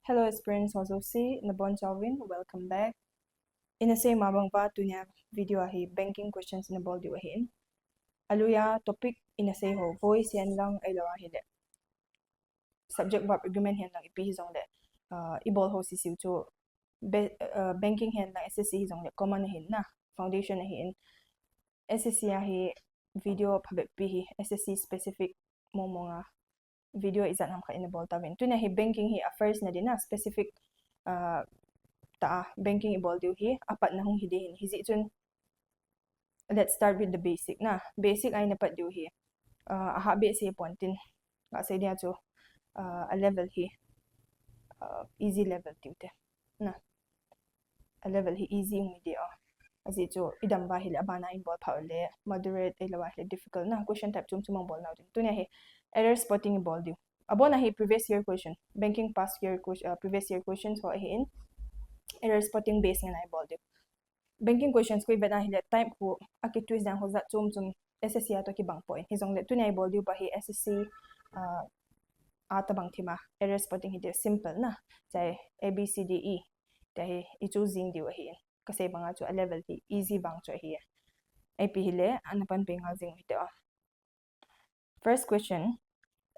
Hello aspirants also see Nabon Chalvin, welcome back. In the same mabang pa tunya video ahi banking questions na bol diwa hin. Aluya topic in the same ho voice yan lang ay lawa hile. Subject verb agreement yan lang ipi hizong de. Ibol ho si siu to banking yan lang SSC hizong de common na hin na foundation na hin. SSC ahi video pabit pi SSC specific mo mga video izan ham ka inabol tawin. Tunya hi banking hi affairs na din na specific banking ibol diw hi apat na hong hidihin hizi chun. Let's start with the basic na basic ay napat diw hi ahabi sa pontin nga sa dia to a level hi easy level diw te na a level hi easy ng video asi to idam ba hila abana involve paule moderate ay lawa hila difficult na question type chumang bol na din tunya hi error spotting ibol diw abona hi previous year question banking past year previous year questions ho hi in error spotting base nga na ibol diw banking questions ko ibeda hila type ko aki twist dan ho za chum SSC ato ki bang point hizong le tunya ibol diw ba hi SSC ata bang thima error spotting hi simple na chai ABCDE tahi I choosing diw hi kasi banga chu a level hi easy bang chu hi ai pi hile anapan penga jing hite first question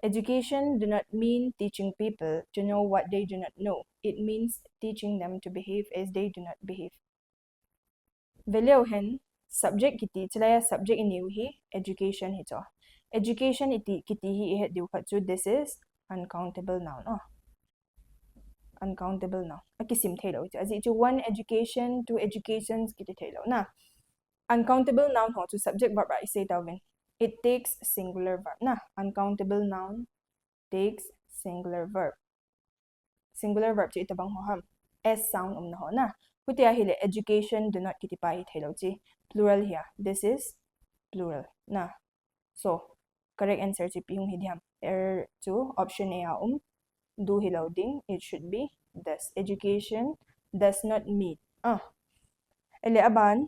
education do not mean teaching people to know what they do not know it means teaching them to behave as they do not behave veleu hen subject kiti chlaya subject iniu hi education hi cho education iti kiti hi he diu kha chu this is uncountable noun uncountable noun akisim thelo aji chu one education two educations kiti thelo na uncountable noun ho chu subject verb I say tawin it takes singular verb na uncountable noun takes singular verb chu itabang ho ham s sound na ho na kutia hile education do not kiti pa hi thelo chi plural here this is plural na so correct answer chi pihung hidiam error to option A do hilauding it should be thus education does not meet ele aban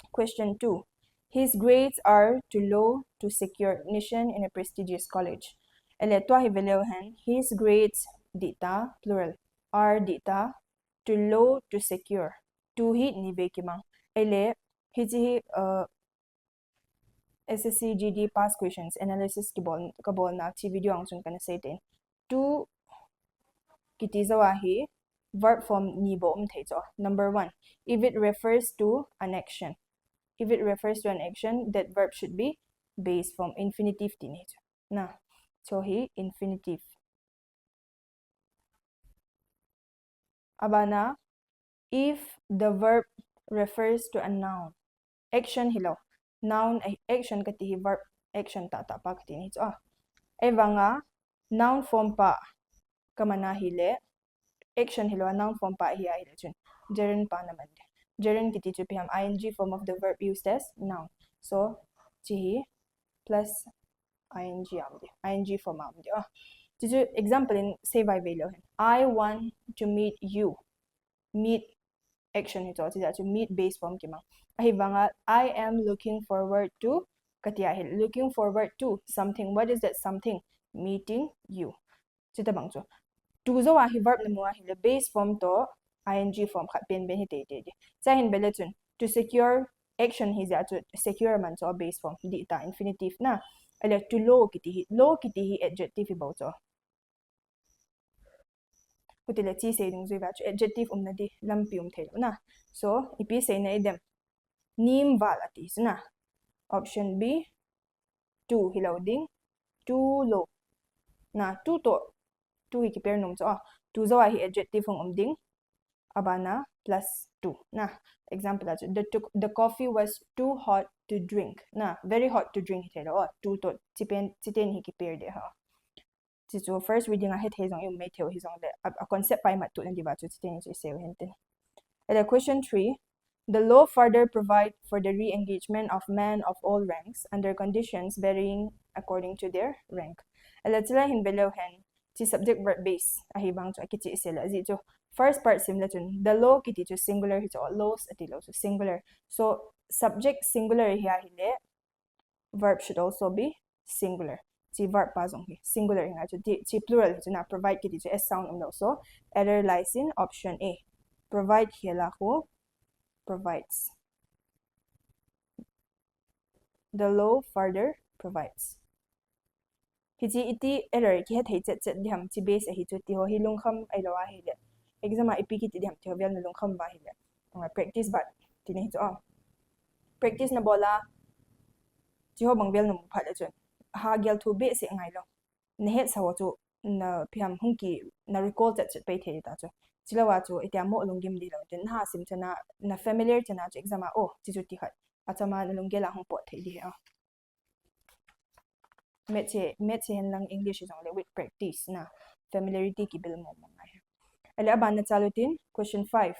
question 2 his grades are too low to secure admission in a prestigious college ele to hi veleuhan his grades dita plural are dita too low to secure to hi ni ve kimang ele hiji SSC GD past questions analysis kabol na chi video ang chun kana say to kiti zawahi verb form nibo theicho number 1 if it refers to an action that verb should be base form infinitive tinich na so hi infinitive abana if the verb refers to a noun action hilaw noun action kati verb action ta pa kati ni cho evanga noun form pa kamana hile action hilo noun form pa hi hile chun gerund pa naman gerund kiti chu piham ing form of the verb used as noun so chi plus ing ing form amdi chu example in say by value I want to meet you meet action hito chu meet base form kimang ahi banga I am looking forward to katia hil looking forward to something what is that something meeting you chita bang chu tu zo wa hi verb na mo hi le base form to ing form khat pen ben hi te cha hin bele chun to secure action hi ja chu secure man cho base form di ta infinitive na ele to low kiti hi adjective bo cho kutile chi sei ding zui ba chu adjective na di lampium thelo na so ipi sei na idem nim wal ati sna option B too hi loading too low na too to tu hi pair num cho tu zo hi adjective hong ding abana plus 2 na example the coffee was too hot to drink na very hot to drink thelo tu to chiten hi ki pair de ha chi chu first reading a he thejong you may theu hi jong de a concept pai mat tu na diwa chu chiten chi seu henten and question 3 the law further provide for the re-engagement of men of all ranks under conditions varying according to their rank elatla hin below hen chi subject verb base ahi bang chu kichi isela ji chu first part similar to the law kiti chu singular hi chu laws ati law so singular so subject singular hi hile verb should also be singular chi verb pa zong hi singular nga chu chi plural chu na provide ki chu s sound no so error lies in option A provide hela ko provides the law further provides Hiji iti error ki het hei chet diham chi base hi chu ti ho hi lungkham ai lawa hi le exam a ipi ki ti diham ti ho vel na lungkham ba hi le practice bat ti ni chu practice na bola chi ho bang vel na mu phat le chun ha gel thu be se ngai lo ne het sa wo chu na phiam hung ki na recall chet pe the ta chu chilawa chu itia mo lungim di lo tin ha sim chana na familiar chana chu exam a chi chu ti khat achama na lungela hung po thei di ha Metse hen lang English is only with practice na familiarity ki bil mo mga. Ala ba na chalutin question 5.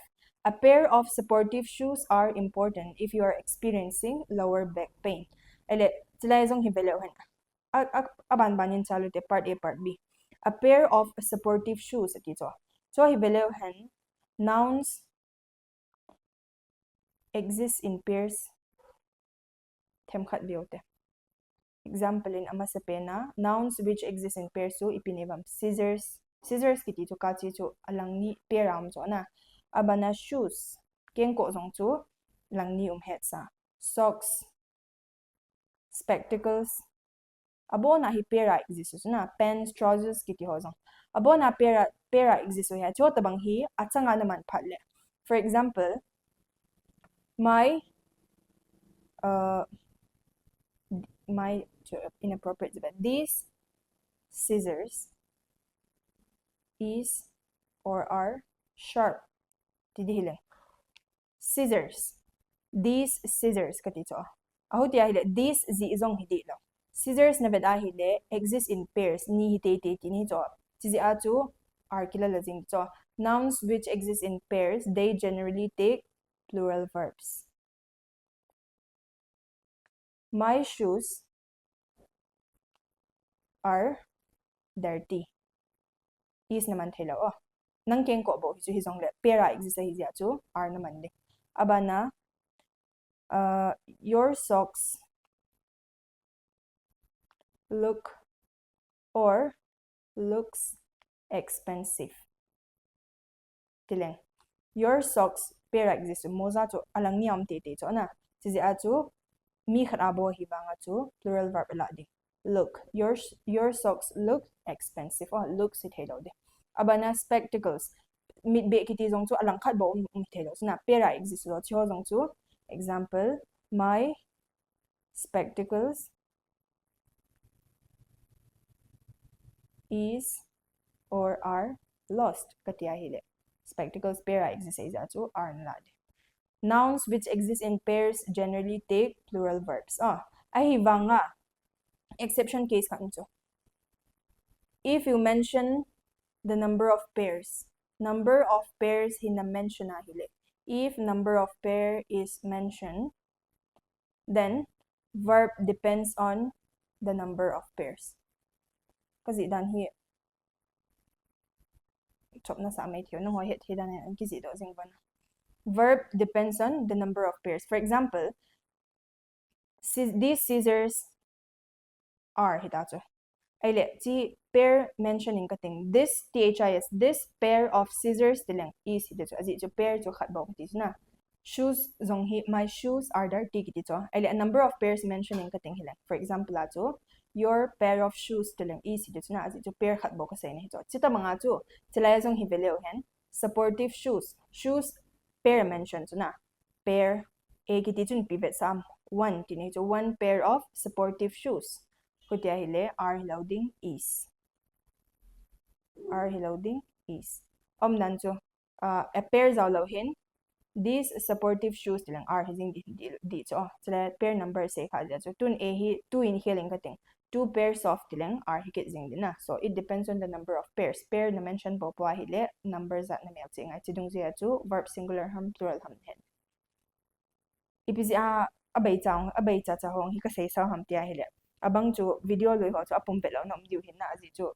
A pair of supportive shoes are important if you are experiencing lower back pain. Ele sila isong hibelo hen. Aban banin chalute part A part B. A pair of supportive shoes at ito. So hibelo hen nouns exist in pairs temkhat biote. Example in ama sa pena nouns which exist in pairs so ipinibam scissors kiti to kachi to alang ni pairam cho na abana shoes kenko zong chu lang ni het sa socks spectacles abo na hi paira exist so na pants trousers kiti ho zong abo na paira exist so ya cho tabang hi achanga naman phatle for example my inappropriate but these scissors is or are sharp tidihile scissors these scissors katito ahuti ahile these zi izong hidi lo scissors na beda hile exist in pairs ni hite ni to tizi achu are kilalazing to nouns which exist in pairs they generally take plural verbs my shoes are dirty is naman thela nang keng ko bo hi zong le paira exist hi ja chu are naman de abana your socks looks expensive tileng your socks paira exist moza chu alang ni am te cho na si ja chu mi khara bo hi banga chu plural verb la de look your socks look expensive looks it hello de abana spectacles mid be kiti zong chu alang khat bo thelo na paira exist lo cho zong chu example my spectacles is or are lost katia hile spectacles paira exist ja chu are na de nouns which exist in pairs generally take plural verbs ai wanga exception case ka ncho if you mention the number of pairs hina mention na hile if number of pair is mentioned then verb depends on the number of pairs kasi dan hi chop na sa mai thio no ho het hidan an kizi do jing ban verb depends on the number of pairs for example these scissors are hitacho aile chi pair mentioning kating this this this pair of scissors tilang is hitacho aji jo pair jo khat ba ti na shoes zong hi my shoes are dirty kiti cho aile a number of pairs mentioning kating hilang for example acho your pair of shoes tilang is hitacho na aji jo pair khat ba ka sai ni cho chita manga chu chilai zong hi veleu hen supportive shoes pair mention chu na pair a kiti chun pivot sam one tini cho one pair of supportive shoes kutia hile are loading is nan cho a pair zaw lo hin these supportive shoes tilang are hizing di cho chila pair number say kha ja cho tun a hi two in healing kating two pairs of tilang are hikit jing dina so it depends on the number of pairs pair na mention bo po hile numbers that na mel ching ai chidung zia chu verb singular ham plural ham hen ipizi abai cha hong hi ka sei sa ham tia hile abang chu video loi ho chu apum belo nom diu hin na aji chu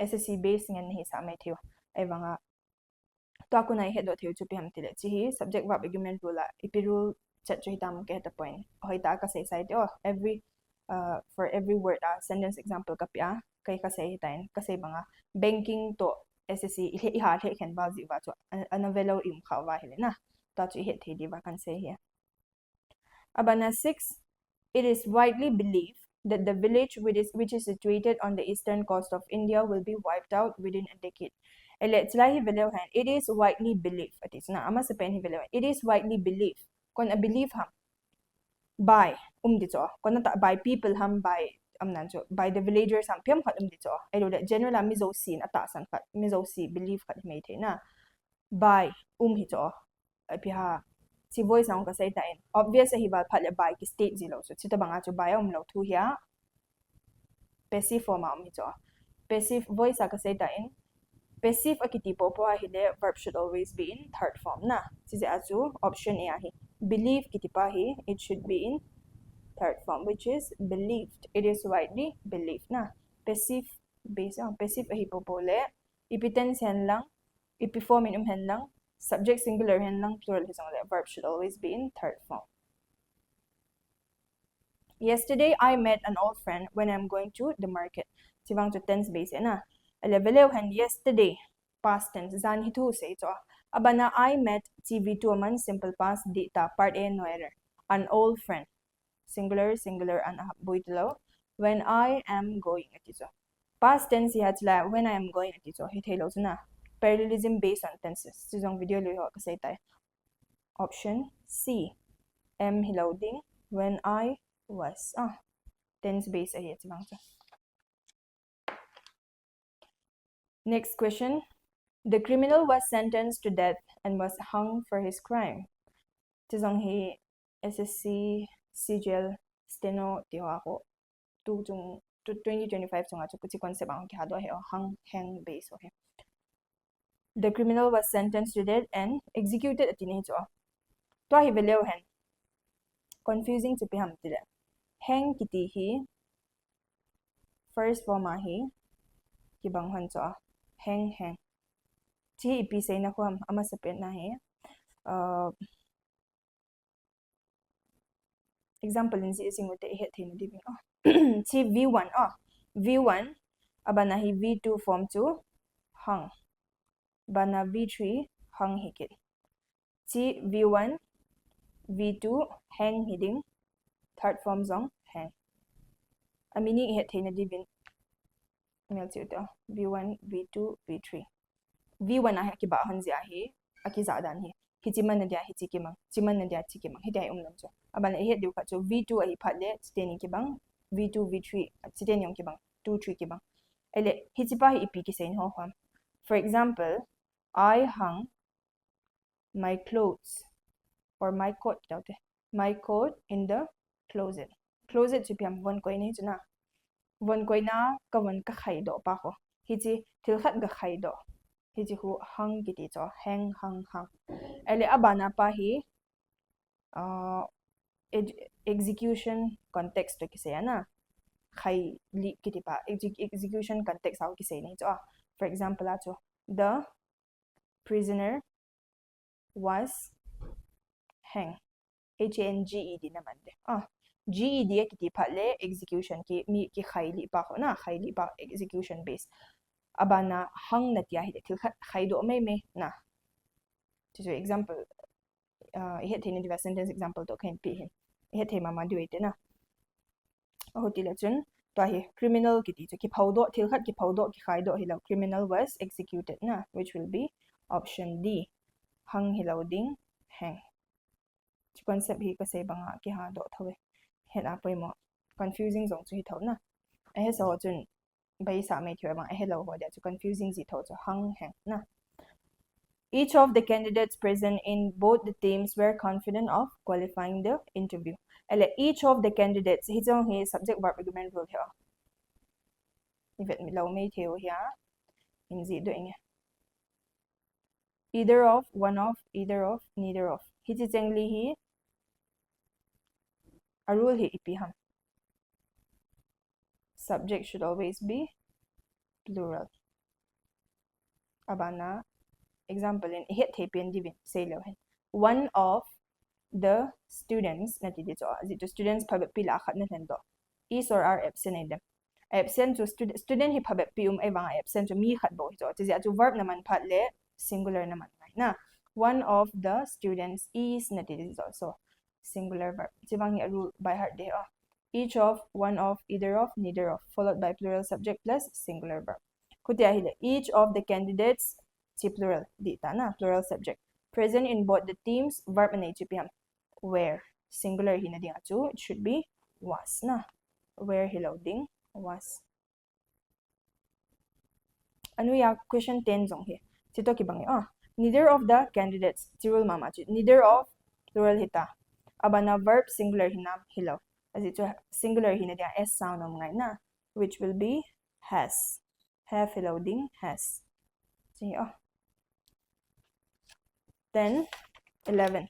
SSC base ngen hi sa mai thio ai wanga to ku nai hedo theu chu pi ham tile chi hi subject verb argument rule ipi rule chat chu hitam ke ta point hoi ta ka sei sai every for every word sentence example kapya kay kasay hitain kasay mga banking to SSC iha he kan ba zi ba to anavelo im khawa hele na ta chu he the di ba kan say here abana 6 it is widely believed that the village which is situated on the eastern coast of India will be wiped out within a decade. Let's lie it is widely believed. It is na ama sa pen it is widely believed. Kon a believe ham by dito. Kon ta by people ham by by the villagers ham piam khat dito. I know that general mizo sin atasan khat mizo si believe khat me na by hito. Piha si voice ang kasay tain obvious sa hibal pala by ki state zilo so sita banga cho by lo tu hiya passive form hito passive voice ang kasay tain passive akitipo po hile verb should always be in third form na si achu option A hi believe kitipa hi it should be in third form which is believed it is widely believed na passive base passive ahipo po le ipitense hen lang ipiform in hen lang subject singular hen lang plural hisang the verb should always be in third form. Yesterday I met an old friend when I'm going to the market. Sibang to tense base na. Alevelew hen yesterday past tense zan hitu say ito. Abana I met TV2 man simple past data part A noer an old friend singular an buitlo when I am going at ito. Past tense hatla when I am going at ito hitelo na. Parallelism based on tenses. Sisong video liho kasay tayo. Option C. M loading when I was. Tense based ay sibang sa. Next question. The criminal was sentenced to death and was hung for his crime. Sisong hi SSC CGL steno tiho ako. 2025 so nga si concept ang kihado ay hang based okay. The criminal was sentenced to death and executed at tinito. To hi velew hen. Confusing to piham tila. Hang kiti hi. First form hi. Kibang han so hang. Ti ipi say na ko ama sa pen na hi. Example in si ising wote ihet hin diving Ti V1 V1 abana hi V2 form 2 hang. Bana V3 hang hikit. Ti V1 V2 hang hiding third form zong hang. Amini ihet na divin mel ti ito V1 V2 V3 V1 ah akiba han zia hi akiza dan hi hitiman na dia hitikimang timan na dia tikimang hidai umlam so abana ihet diu ka so V2 ai phatle steni kibang V2 V3 steni yong kibang 2 3 kibang ele hitipa hi ipi kisain ho hwam. For example, I hung my clothes or my coat in the closet. Closet si piam von koi ni chuna. Von koi na ka von ka khai do pa ko. Hiji til khat ga khai do. Hiji hu hang kiti cho hang. Ele abana pa hi execution context to kisaya na. Khai li kiti pa execution context au kisay ni cho. For example acho the prisoner was hang. HANGED naman de. GED kiti pale execution ki mi ki khaili pa ko na khaili pa execution base. Abana hang na tiya hide til khaido me na. So example ihet hin diva sentence example to kan pi hin. Ihet he mama du ite na. Hotila chun to hi criminal kiti so ki phaudo til khat ki phaudo ki khaido hilo criminal was executed na which will be option D. Hang hiloding hang. Concept hi kasay banga ki ha do thawe het apoy mo confusing zong chu hi thaw na a so chun bai sa me thyo bang a hello ho da chu confusing zi thaw chu hang na. Each of the candidates present in both the teams were confident of qualifying the interview. Ele each of the candidates hi jong hi subject verb agreement rule here. If it law me thyo here in zi do ing either of, one of, either of, neither of. Hi chi chengli hi a rule hi ipi ham. Subject should always be plural. Abana example in het hepian divin say lo hen. One of the students nati dito the students pabit pila khat na hen do. is or are absent ay dem. Absent to student hi phabet pium ay wang absent to mi khat bo to ti to verb naman phat le singular naman na. One of the students is na ti also singular verb. Ti wang hi rule by heart de each of, one of, either of, neither of, followed by plural subject plus singular verb. Kutia hile each of the candidates ti plural dita na plural subject present in both the teams verb na itipiham where singular hina ding atu it should be was na where hilauding was. Ano ya question 10 zong he sito kibang neither of the candidates tirul mama neither of plural hita abana verb singular hinam hilaw as ito singular hina ding s sound ng ngay na which will be has have hilauding has. Sige 10 11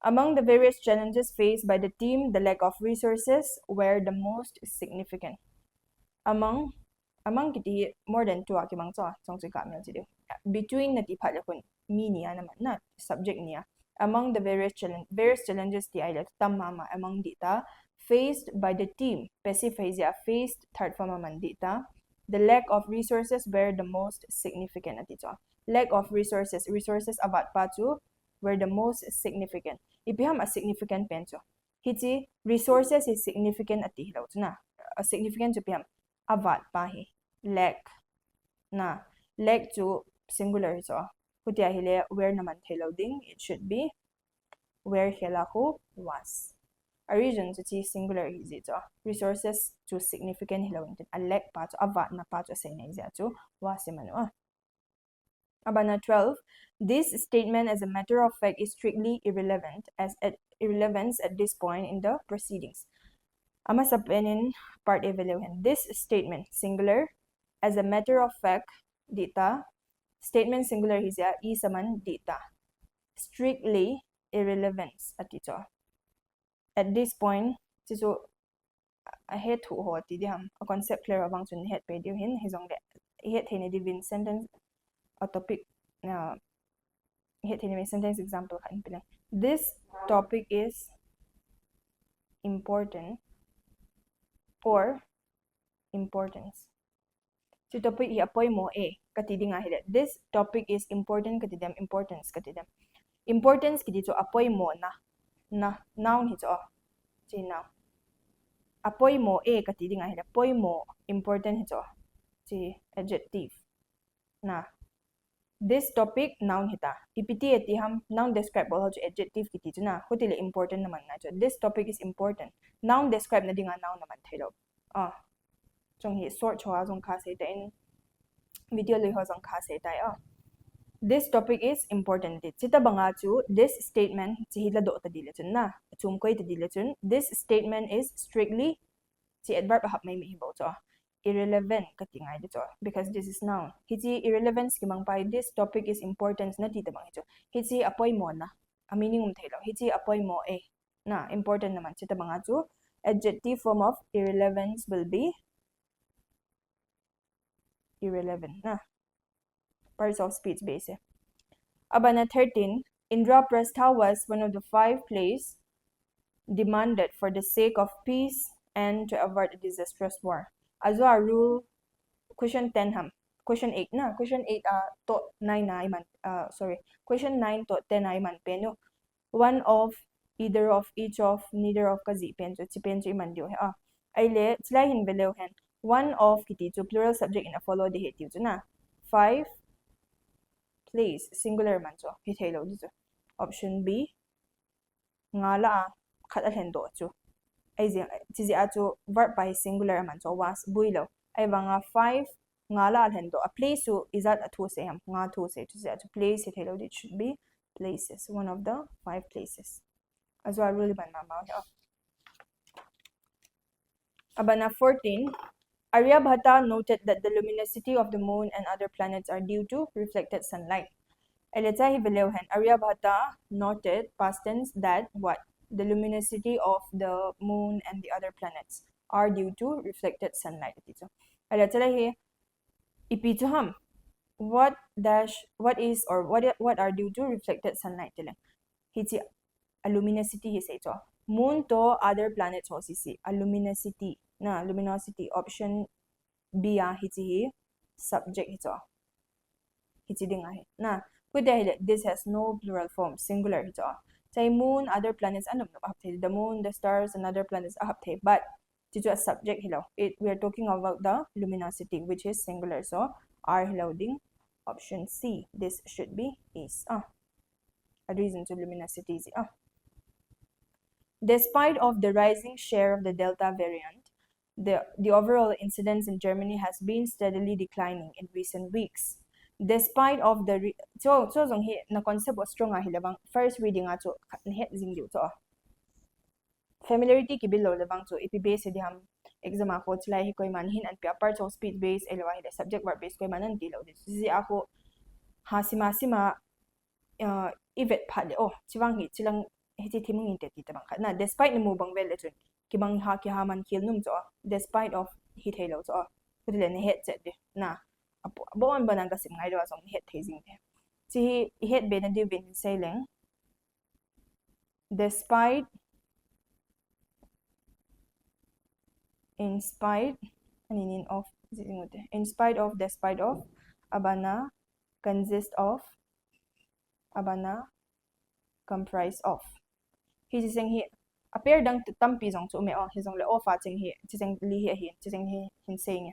among the various challenges faced by the team, the lack of resources were the most significant. Among kiti more than two akimang to song si kamil si between na ti palakon mi niya naman na subject niya. Among the various challenges ti ay tamama among dita faced by the team specifizia faced third form man dita the lack of resources were the most significant atito. Lack of resources abat patu were the most significant. Ipiham a significant penso. Hiti resources is significant at hilaw na. A significant to piham avat pahi. Lack na. Lack to singular so. Kutia hile where naman hilaw ding it should be where hilahu was. A region to ti singular is it resources to significant hilaw intin. A lack pa to avat na pa to say na is to was imano. Abana 12. This statement, as a matter of fact, is strictly irrelevant irrelevance at this point in the proceedings. Ama sa penin part evaluation. This statement, singular, as a matter of fact, dita. Statement singular hisya isaman dita. Strictly irrelevance at ito. At this point, so ahead ho ti diham a concept clear abang sun head pe dihin hizong de head hini divin sentence a topic na hit ini sentence example kan pilang. This topic is important or importance. Si topic i-apoy mo katidi nga hila. This topic is important katidam importance katidam. Importance kiti to apoy mo na noun hito si noun. Apoy mo katidi nga hila. Apoy mo important hito si adjective na. This topic noun hita. Ipiti eti ham noun describe bol to adjective kiti to na. Hutile important naman na to. This topic is important. Noun describe na dinga noun naman tayo. Jong hi short choa jong khase ta in video li ho jong khase ta This topic is important. Sita banga chu this statement chi hila do ta dile chun na. Chum koi ta dile chun. This statement is strictly si adverb hap may hibaw to. Irrelevant katingay dito because this is noun. Hiti irrelevance kimang pai this topic is important na tita bang ito. Hiti apoy mo na. A meaning tayo. Hiti apoy mo na important naman sita bang ito. Adjective form of irrelevance will be irrelevant na. Parts of speech base. Abana 13. Indraprastha was one of the 5 plays demanded for the sake of peace and to avert a disastrous war. Also a rule question 10 ham question 8 na question 8 to 9 na iman question 9 to 10 na iman peno one of either of each of neither of kazi penso si penso iman dio ay le sila hin belewhen one of kiti to plural subject in a follow the hit na 5 plays singular man so hitelo dito option B ngala khatalhen do chu ay zizi ato verb by singular man so was builo ay mga 5 ngala alhendo a place so is that a two say nga two say to place it hello it should be places one of the 5 places as well really man mama abana 14 Aryabhata noted that the luminosity of the moon and other planets are due to reflected sunlight. Eleta hivelewhen Aryabhata noted past tense that what the luminosity of the moon and the other planets are due to reflected sunlight. Alatala ipituham what is or what are due to reflected sunlight. Hiti a luminosity he say to moon to other planets ho sisi a luminosity na luminosity option B hiti subject hito hiti ding na kuda this has no plural form singular hito say moon other planets ano the moon the stars and other planets but dito a subject hello we are talking about the luminosity which is singular so R hello ding option C this should be is a reason to luminosity is Despite of the rising share of the Delta variant, the overall incidence in Germany has been steadily declining in recent weeks. Despite of the so zong hi na concept was strong hilabang first reading ato het zing diu to familiarity ki below labang to ipibase di ham exam ako tilai hi koy manhin an paper so speed base elwa hi subject verb base koy manan dilaw dis si ako ha sima evet phale chiwang hi chilang hiti thimung inte ti tabang na despite ni mubang vel chun kibang ha ki haman kil num cho despite of hi thelo cho kudile ne het chet de na apo bon banang kasim ngai do song het thezing de chi het be na di bin sailing despite in spite aninin of in spite of despite of abana consist of abana comprise of hi sing hi appear dang tampi jong chu me hi jong le ofa ching hi ching li hi ching hi hin saying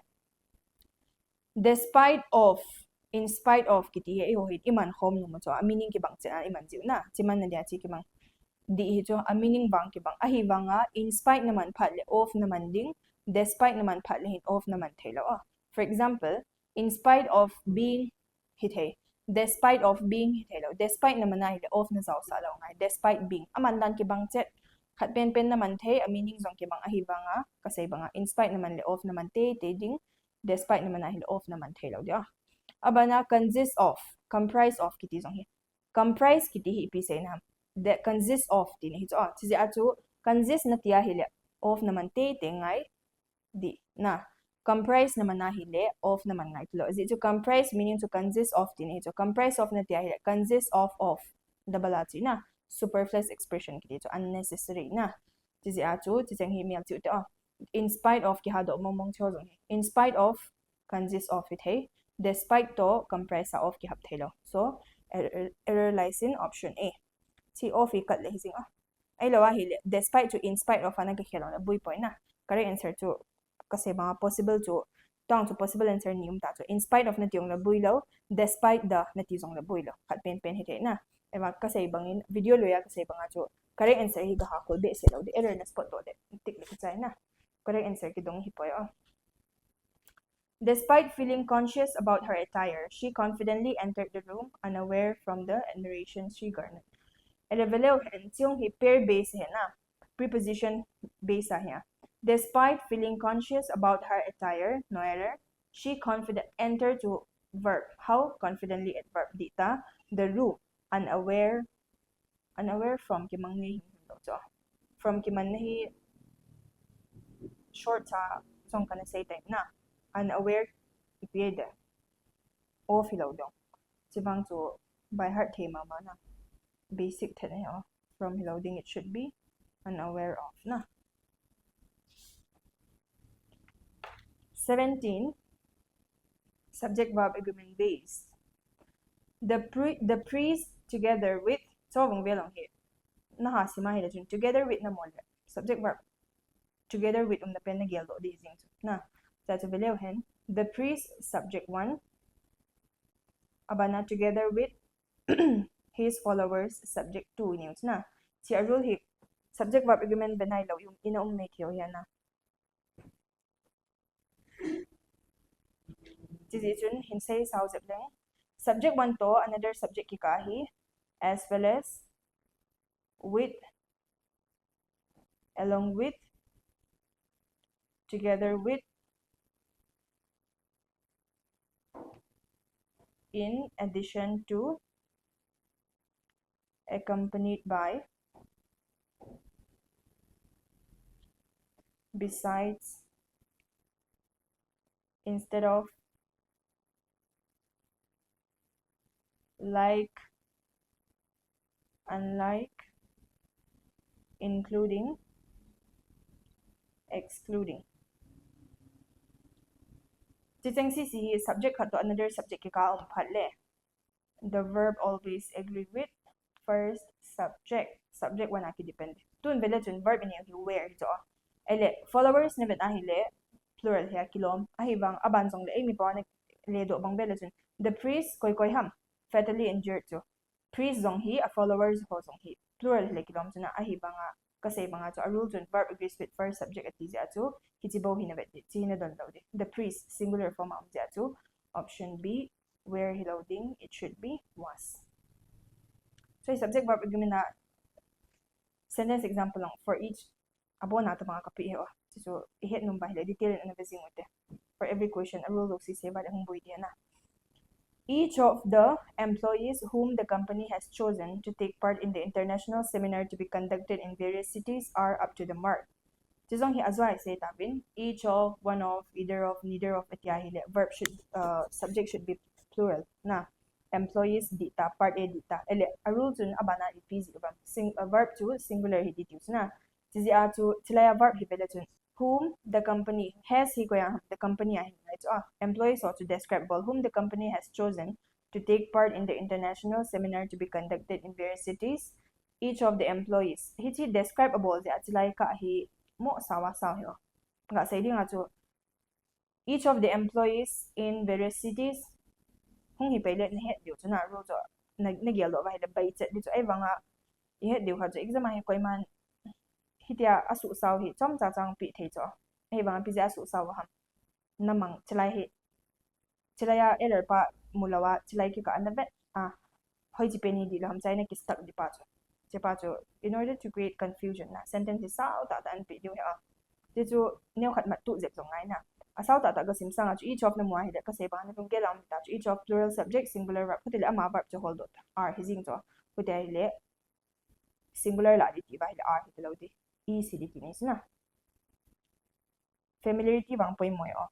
despite of in spite of kiti hi ho hi iman hom no cho meaning ki bang cha iman jiu na chiman na dia chi ki bang di hi cho a meaning bang ki bang a hi wanga in spite naman phat le of naman ding despite naman phat le hin of naman thelo for example in spite of being hi despite of being hello despite naman na hile of na saw sa law ngai despite being aman dan ki bang chet khat pen naman the a meaning jong ki bang a hi banga kasay banga in spite naman le of naman te ding despite naman na hile of naman the law dia abana consist of comprise of kiti jong hi comprise kiti hi pi say na that consist of tin hi cho chi achu consist na tia hile of naman te ngai di na comprise naman na hile of naman ngai tulo is it to comprise meaning to consist of din to comprise of na tia hile consist of double achi na superfluous expression kiti to unnecessary na ji achu ji jang hi mel chu to in spite of ki ha do mong cho jong in spite of consist of it hey despite to comprise of ki hap thelo so error lies in option A chi of kat le hising ai lawa hile despite to in spite of ana ka khelo na bui point na correct answer to kasi mga possible to tang to possible answer nium ta to in spite of na tiong na builo despite the na tizong na builo kat pen hite na ema kasi bangin video loya kasi banga to correct answer hi ga hakol be se lo de error na spot do de tik le chai na correct answer ki dong hi poyo despite feeling conscious about her attire she confidently entered the room unaware from the admiration she garnered elevelo hen tiong hi pair base he na preposition base ha Despite feeling conscious about her attire, Noeller, she confident entered to verb. How confidently at verb dita the room, unaware from kimanghi from kimanghi short sa song kana say time na unaware ipiyeda o filaw dong sibang to by heart tema na basic tene from loading it should be unaware of na 17 subject verb agreement base the priest together with so wong belong here naha sima hila jun together with na mol subject verb together with na pen na geldo di jing na sa to belew hen the priest subject 1 abana together with his followers subject 2 news na si rule hi subject verb agreement benai law yung ina make yo yan na Jun hinsay sao lang subject 1 to another subject kikahi as well as with along with together with in addition to accompanied by besides instead of like unlike including, excluding. He subject to another subject ka le. The verb always agree with first subject. Subject wana ki depende. Tun bela tun verb ini where ito. Ele followers ne bet ahile plural ya kilom ahibang abansong le mi pa le do bang bela tun. The priest koy ham fatally injured to. Priest zong hi a followers ho zong hi. Plural le kilom tuna ahibang kasi banga to a rule tun verb agrees with first subject at tizi atu hitibo hinabet hina don daw the priest singular form am atu. Option B, where he loading it should be was. So subject verb agreement na sentence example lang for each abo na to mga kapiho. So ihit nung bahila detail na nabasing ute. For every question a rule of sisi ba hung boy na. Each of the employees whom the company has chosen to take part in the international seminar to be conducted in various cities are up to the mark. Jisong hi azwai say tabin each of, one of, either of, neither of ityahile. Verb should subject should be plural na. Employees dita part a dita. Ele a rule tun abana ipizi ubam. Verb to singular hiditius na. Tizi atu tilaya verb hibela tun whom the company has he koyang the company ahin right. Employees ought to describe whom the company has chosen to take part in the international seminar to be conducted in various cities. Each of the employees hiti describable di atilay ka hi mo sawa yo. Nga say nga to each of the employees in various cities kung hipailet na het diyo to na ro to nagyalo ba hida baitet dito ay banga ihet diyo ka to exam hi koy man hitia asu saw hi chom cha chang pi thei cho ai banga pi ja asu saw ham namang chlai hi chlaya error pa mulawa chlai ki ka anabe hoi ji peni di lam chai na ki stuck di pa cho in order to create confusion na sentence is sao ta an pi diyo ha de chu neu khat mat tu jek zong ngai na asau ta ga sim sang each of the mo hi ka se ba na pung ke lam ta each of plural subject singular verb putil ama verb cho hold dot are hizing to putai le singular la di ti ba are hi lo di e si di tinis na familiarity bang poi mo yo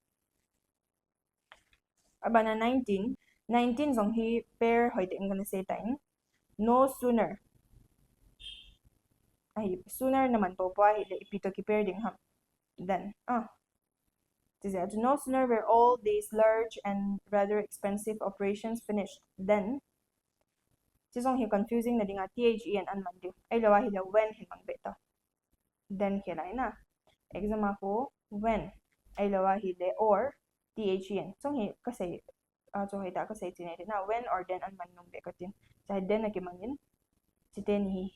abana 19 zong hi pair hoi te ngana say time no sooner ay sooner naman po pa hi ipito ki pair ding ham then no sooner were all these large and rather expensive operations finished then jisong hi confusing na dinga the and an man di ay lawa hi la when hi mang beta then kilay na exam ako when ay lawa hi le or the song hi kasi so hi ta kasi tinay na when or then an man nung bekatin sa then nakimangin then he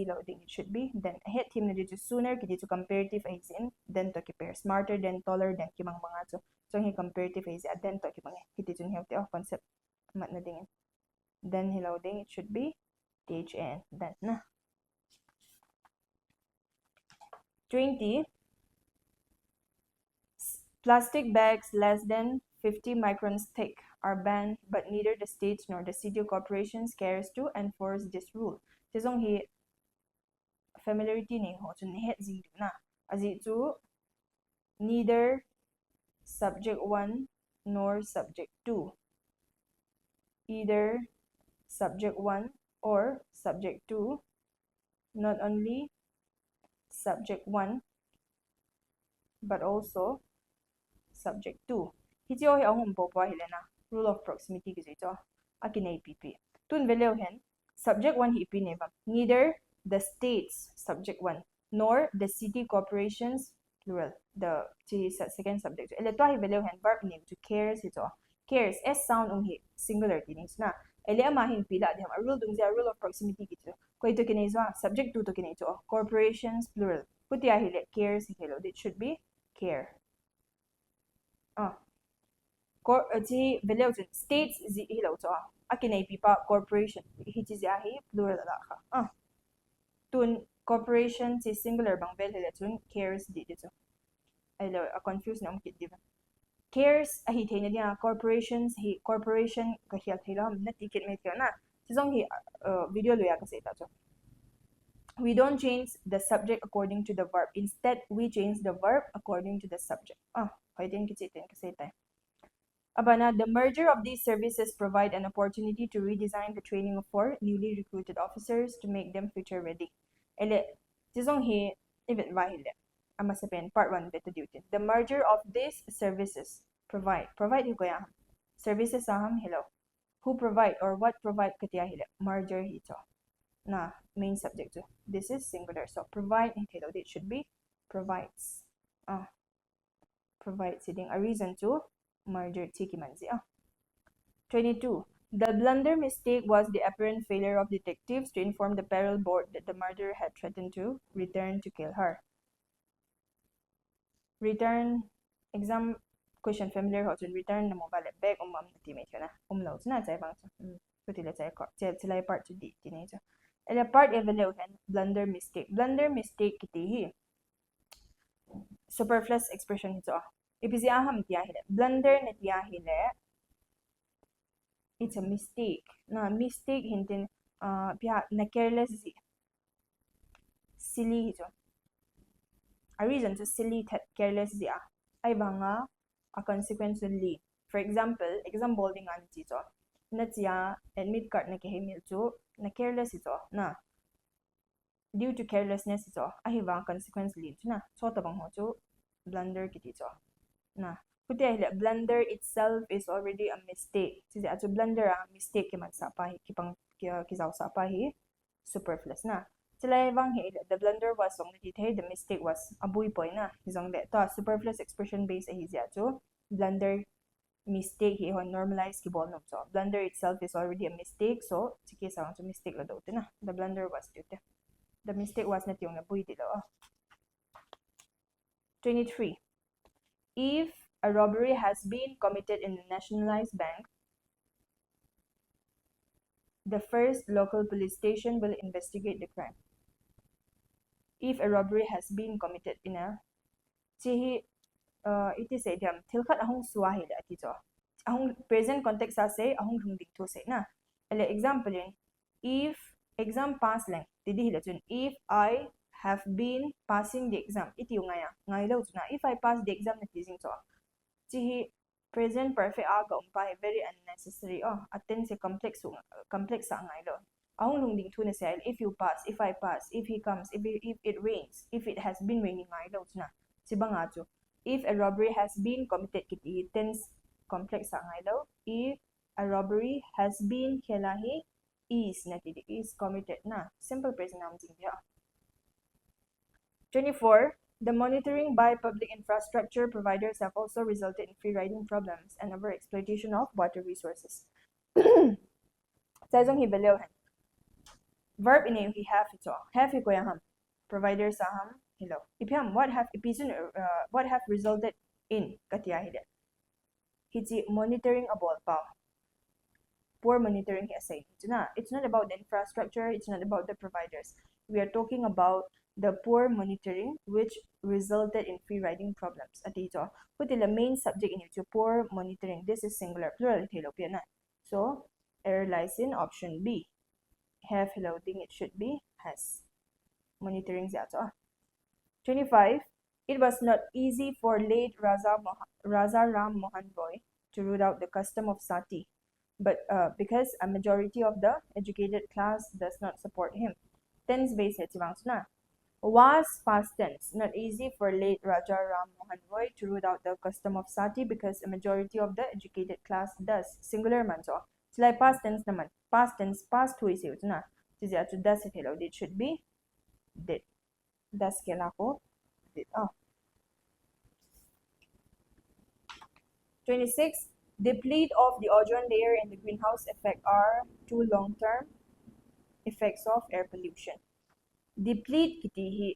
loading it should be then hit him na dito sooner kiti to comparative is in then to compare smarter than taller than kimang mga so he comparative is at then to kimang kiti to help the concept mat na dingin then he loading it should be thn then na 20 plastic bags less than 50 microns thick are banned, but neither the states nor the city corporations cares to enforce this rule. Tisong hi familiarity ni ho chun het zing na azi to neither subject 1 nor subject 2. Either subject 1 or subject 2, not only subject 1 but also subject 2. Hitio hi ahum po pa hilena rule of proximity gizo ito akinay pp. Tun veleo hen subject 1 hi ipineba neither the states subject 1 nor the city corporations plural the second subject. Ele to hi veleo hen verb name to cares ito cares s sound hi singular tinings na ele amahin pila di ham a rule dung rule of proximity gizo ko ito kinay subject 2 to kinay ito corporations plural puti ahile cares hello it should be care ji veleo states zi hello to akinay pipa corporation hiti zi ahi plural la ka tun corporation si singular bang vel hele tun cares di dito ay lo a confuse na umkit di ba cares ahi thena dia corporations hi corporation ka hial thela na ticket me na sisong hi video lo ya ka sa to we don't change the subject according to the verb instead we change the verb according to the subject pwedeng kitsitin kasi tayo abana the merger of these services provide an opportunity to redesign the training for newly recruited officers to make them future ready ele Jisong hi ibit vahile. Ama sabihin, part 1 bit duty. The merger of these services provide ko ya services aham hello. Who provide or what provide katiya hile. Merger hito. Na main subject to. This is singular. So provide hello. It should be provides. Provides sitting a reason to merger tiki manzi. 22. The blunder mistake was the apparent failure of detectives to inform the peril board that the murderer had threatened to return to kill her. Return exam question familiar ho chun return na mo bale back mam na teammate kana umlaw na chai bang putila chai ko chai part to d tini cha ele part evaluate blunder mistake kiti hi superfluous expression hito ipisi aham tiya hile blunder na tiya hile it's a mistake na mistake hintin pia na careless silly hito a reason to silly careless dia ay banga a consequence will lead. For example, exam bolding an dito. Na tiya admit card na kahimil to na careless ito na due to carelessness ito ay bang consequence lead na. So tabang ho to blunder kitito na. Kuti ay blunder itself is already a mistake. Sisi ato blunder a mistake kiman sa pahi kipang kisaw sa pahi superfluous na. Sila bang the blunder was song the mistake was abuy po na isang de to superfluous expression based ay hizya to blunder mistake hi on normalized kibol no so blunder itself is already a mistake so sige sa so mistake la daw na the blunder was due the mistake was not yung nabuy dito 23 if a robbery has been committed in a nationalized bank the first local police station will investigate the crime. If a robbery has been committed in a chihi it is a jam tilkat ahong suwahi da atito ahong present context sa say ahong rungdik to say na ele example in if exam pass lang didi hila chun if I have been passing the exam iti yung ngaya law na if I pass the exam na teasing to chihi present perfect aga umpay very unnecessary atten se complex sa ngay law ahong rungdik to na say if you pass if I pass if he comes if it rains if it has been raining ngay law na si bangacho if a robbery has been committed kiti tense complex sa ngaylaw if a robbery has been kelahi is natidi is committed na simple present noun dia 24 the monitoring by public infrastructure providers have also resulted in free riding problems and overexploitation of water resources sa isang hibalaw verb ini he have ito have ko yang providers aham hello ipyam what have resulted in katiyahide hiti monitoring about poor monitoring aside it's not about the infrastructure it's not about the providers we are talking about the poor monitoring which resulted in free riding problems at ito put the main subject in ito poor monitoring this is singular plural hello na so error lies in option B have hello thing it should be has monitoring siya 25 it was not easy for late Raza Ram Mohan Roy to root out the custom of sati but because a majority of the educated class does not support him tense base na was past tense not easy for late Raja Ram Mohan Roy to root out the custom of sati because a majority of the educated class does singular man so sila past tense naman past tense past hui siya na siya to does it hello it should be did das kela ko did 26 deplete of the ozone layer and the greenhouse effect are two long-term effects of air pollution deplete kiti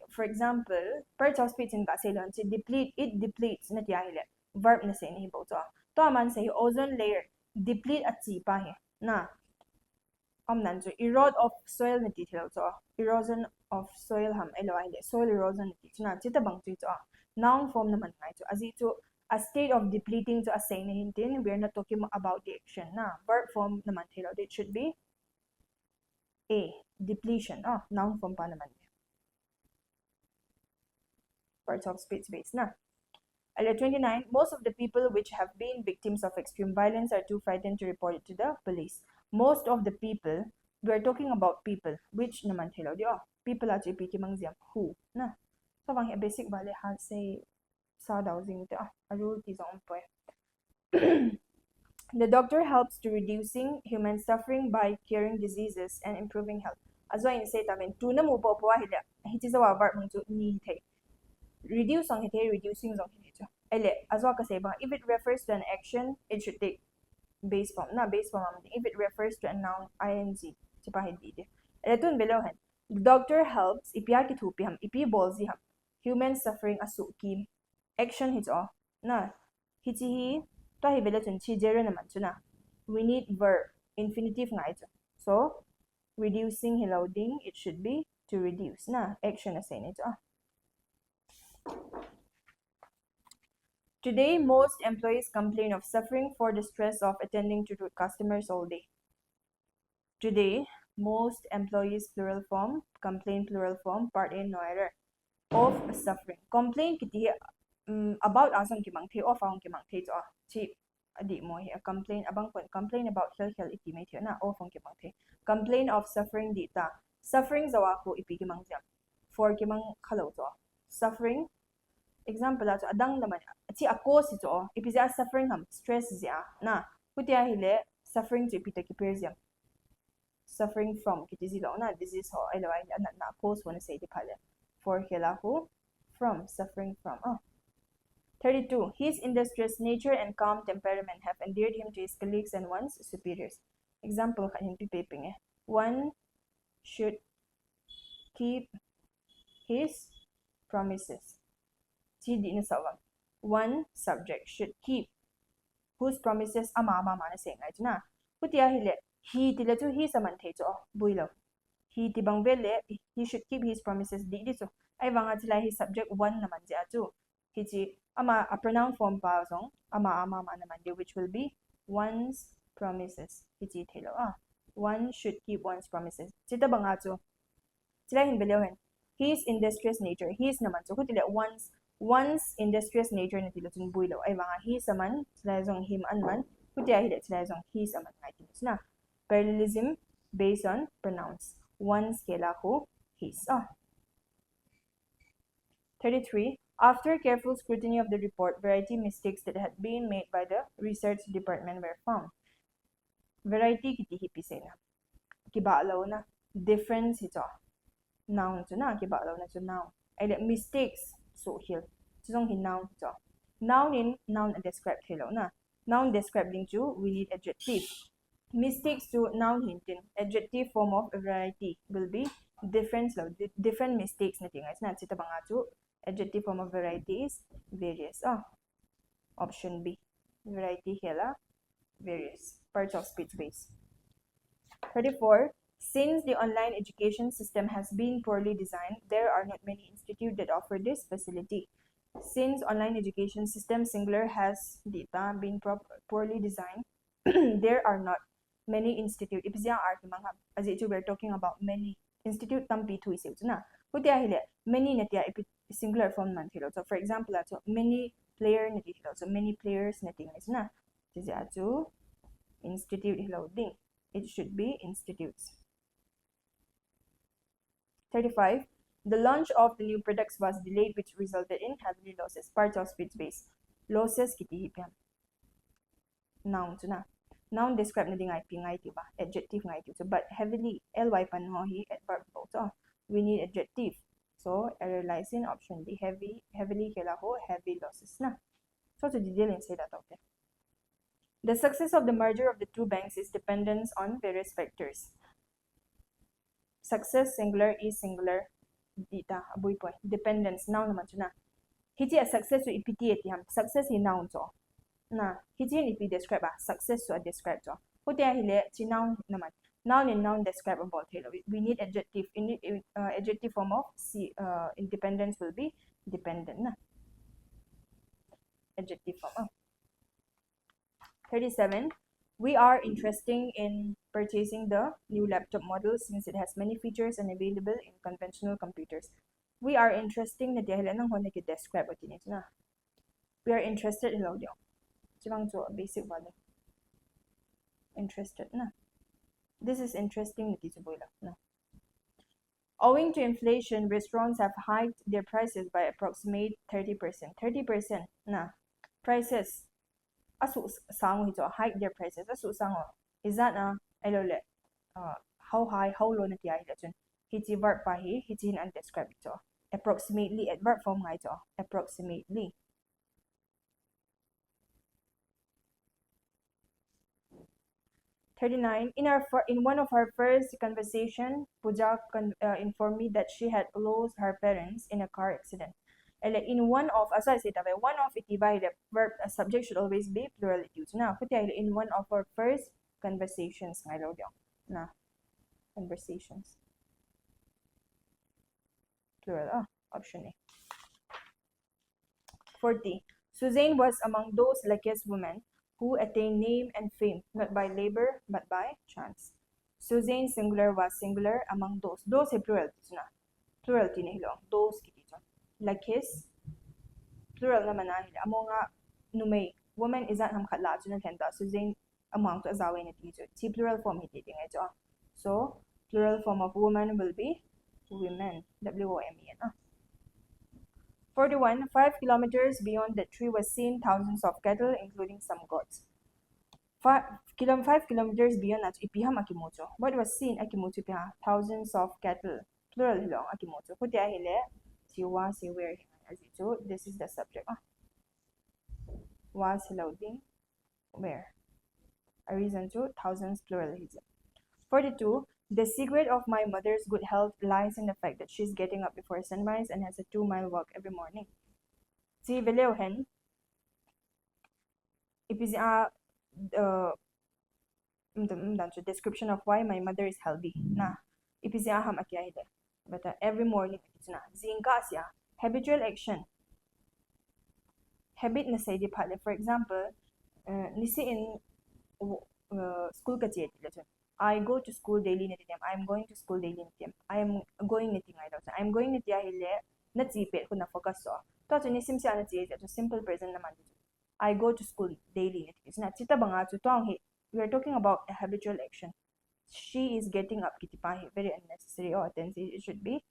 for example parts of speech in kasilon si deplete it depletes na tiyahile verb na sa inihibaw to man sa ozone layer deplete at sipa na nanjo erode of soil na detail erosion of soil soil erosion na chitabang to noun form naman nga ito as ito a state of depleting to assign na hintin we are not talking about the action na verb form naman it should be a depletion noun form pa naman parts of speech base na 29 most of the people which have been victims of extreme violence are too frightened to report it to the police most of the people we're talking about people. Which naman hello di people at ipiki mangziam who na. So bang basic bale ha say sa daw zing ti rule ti zong po. The doctor helps to reducing human suffering by curing diseases and improving health. As I say tamen tu na mo po hila. Hiti sa wabar mong tu ni tay. Reduce ang hiti reducing zong hiti. Ele as well kasi bang if it refers to an action, it should take base form na base form if it refers to a noun ing chipahid dide. Ele tun below han. The doctor helps ipiyakit hupi ham ipi bolzi ham. Human suffering asuki. Action hits off. Na hiti hi to hi bela chun chi jero naman chuna. We need verb infinitive nga ito. So reducing loading it should be to reduce na action na say nito. Today, most employees complain of suffering for the stress of attending to customers all day. Today, most employees plural form, complain plural form, part A no error, of suffering. Complain kiti about asang kimang te of ang kimang te to chi adi mo hi complain abang pon complain about health iti may na of ang kimang te. Complain of suffering dita. Suffering zawa ko ipi kimang jam. For kimang khalo to. Suffering example ato adang naman ti ako si to ipizia suffering ham stress zia na kutia hile suffering to ipita kiperziam suffering from kiti zilo na disease ho elawai na cause wanna say di pala for hila ho from suffering from 32 his industrious nature and calm temperament have endeared him to his colleagues and one's superiors. Example kanin pipeping one should keep his promises. One subject should keep whose promises ama na saying right na. Kutia hile he tila to he saman teto builo. He tibang vele he should keep his promises di dito. Ay banga tila his subject one naman dia tu. Hiti ama a pronoun form pa song ama naman dia which will be one's promises. Hiti tilo one should keep one's promises. Tita banga tu. Tila hin belewen. His industrious nature. His naman so kutila one's industrious nature na tilo tun builo ay mga his aman sila zong him anman kutia hile sila zong his aman nga tilos na parallelism based on pronouns one's kela ko his 33 after careful scrutiny of the report variety mistakes that had been made by the research department were found. Variety kiti hipise na kibaalaw na difference ito noun to na kibaalaw na to noun ay mistakes so here song hin noun to noun in noun described hello na noun describing to we need adjective mistakes to noun hintin adjective form of variety will be difference different mistakes na tinga na sita banga to adjective form of variety is various option B variety hela various parts of speech base. 34 since the online education system has been poorly designed, there are not many institutes that offer this facility. Since online education system singular has data been poorly designed, there are not many institutes. Ipizia art mga as it we're talking about many institute tampi tu isip na. Kutia hile many natia singular form man hilo. So for example ato many player nati hilo. So many players nati is na. Ipizia ato institute hilo ding. It should be institutes. 35. The launch of the new products was delayed, which resulted in heavy losses. Parts of speech base. Losses kiti hipyan. Noun to na. Noun describe na di nga ipingay diba? Adjective nga ito. So, but heavily, ly pan ho hi adverb po. So, we need adjective. So, error in option D. Heavily kila ho, heavy losses na. So, to detail say that okay. The success of the merger of the two banks is dependent on various factors. Success singular is singular dita abuy po dependence noun naman to na hiti a success so ipiti eti ham success hi noun to na hiti ni ipi describe success so describe to kuti hile chi noun naman noun and noun describe about hello we need adjective in adjective form of independence will be dependent na adjective form 37 we are interested in purchasing the new laptop model since it has many features and available in conventional computers. We are interested na dahil nang ho nag-describe o tinito na. We are interested in audio. Sibang to basic value. Interested na. This is interesting no. Owing to inflation, restaurants have hiked their prices by approximate 30%. 30% na prices asu sango hito hike their prices asu sango. Is that elole how high how low na tiya ila chun hiti verb pa hiti hin undescribed ito. Approximately at verb form nga ito. Approximately. 39. In one of her first conversation, Pooja informed me that she had lost her parents in a car accident. In one of, as I said, one of itiba the verb subject should always be plural use. Na, in one of our first conversations na conversations. Plural option A. 40. Suzanne was among those luckiest women who attained name and fame, not by labor, but by chance. Suzanne singular was singular among those. Those is plural na. Plural tinihilong. Those kitito. Luckiest, plural naman na hila. Amo nga numay. Woman is ham katla na henda. Suzanne among to azaway na tinito. Ti plural form hiti nga ito. So, plural form of woman will be women. W-O-M-E-N. 41. 5 kilometers beyond the tree was seen thousands of cattle, including some goats. 5 kilometers beyond that, ipiham akimoto. What was seen akimoto piha? Thousands of cattle. Plural hilong akimoto. Kutia hile, siwa, si where, as ito. This is the subject. Was loading. Where? A reason to thousands plural his. 42. The secret of my mother's good health lies in the fact that she's getting up before sunrise and has a 2-mile walk every morning. Si Veleuhen, ipisi description of why my mother is healthy. Na, ipisi ham akiyahide. But every morning, it's na. Zinka siya, habitual action. Habit na say di pale. For example, nisi in school kachiyat ila. I go to school daily nitiyam. I'm going to school daily nitiyam. I'm going nitiyam ay daw. I'm going nitiyam hile natsipit ko na focus so. To ato nisim siya natsipit to simple present naman dito. I go to school daily nitiyam. Na chita ba nga to ang hit. We are talking about a habitual action. She is getting up kitipahi. Very unnecessary or attention. It should be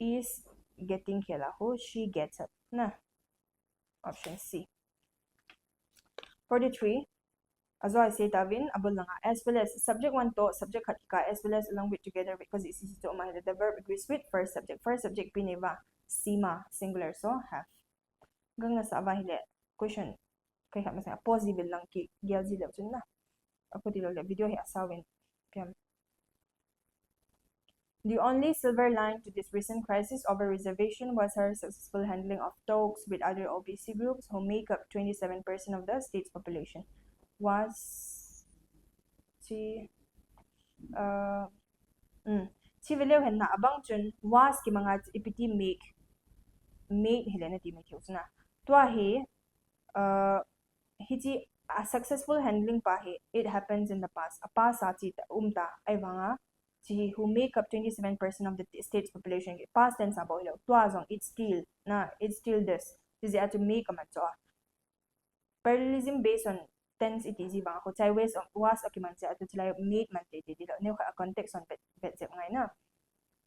is getting kela ho. She gets up. Na. Option C. 43. As I say tawin abol nga as well as subject 1 to subject hatika as well as along with together because it's easy to umahila the verb agrees with first subject pineva sima singular so have gang sa abahile question kay ha masaya possible lang ki gyalzi law na ako dilo la video hi asawin pm. The only silver line to this recent crisis over reservation was her successful handling of talks with other OBC groups who make up 27% of the state's population. Was si Veleuhen na abang chun was ki mga ipiti make hila na ti make na tua he hiti a successful handling pa he it happens in the past a past ati umta ay mga si who make up 27% of the state's population past tense abo hila tua zong it's still this is it to make a matso parallelism based on tense it easy bang ako chai ways of was akiman siya ato sila made man te dilo ne ka context on bet jep ngai na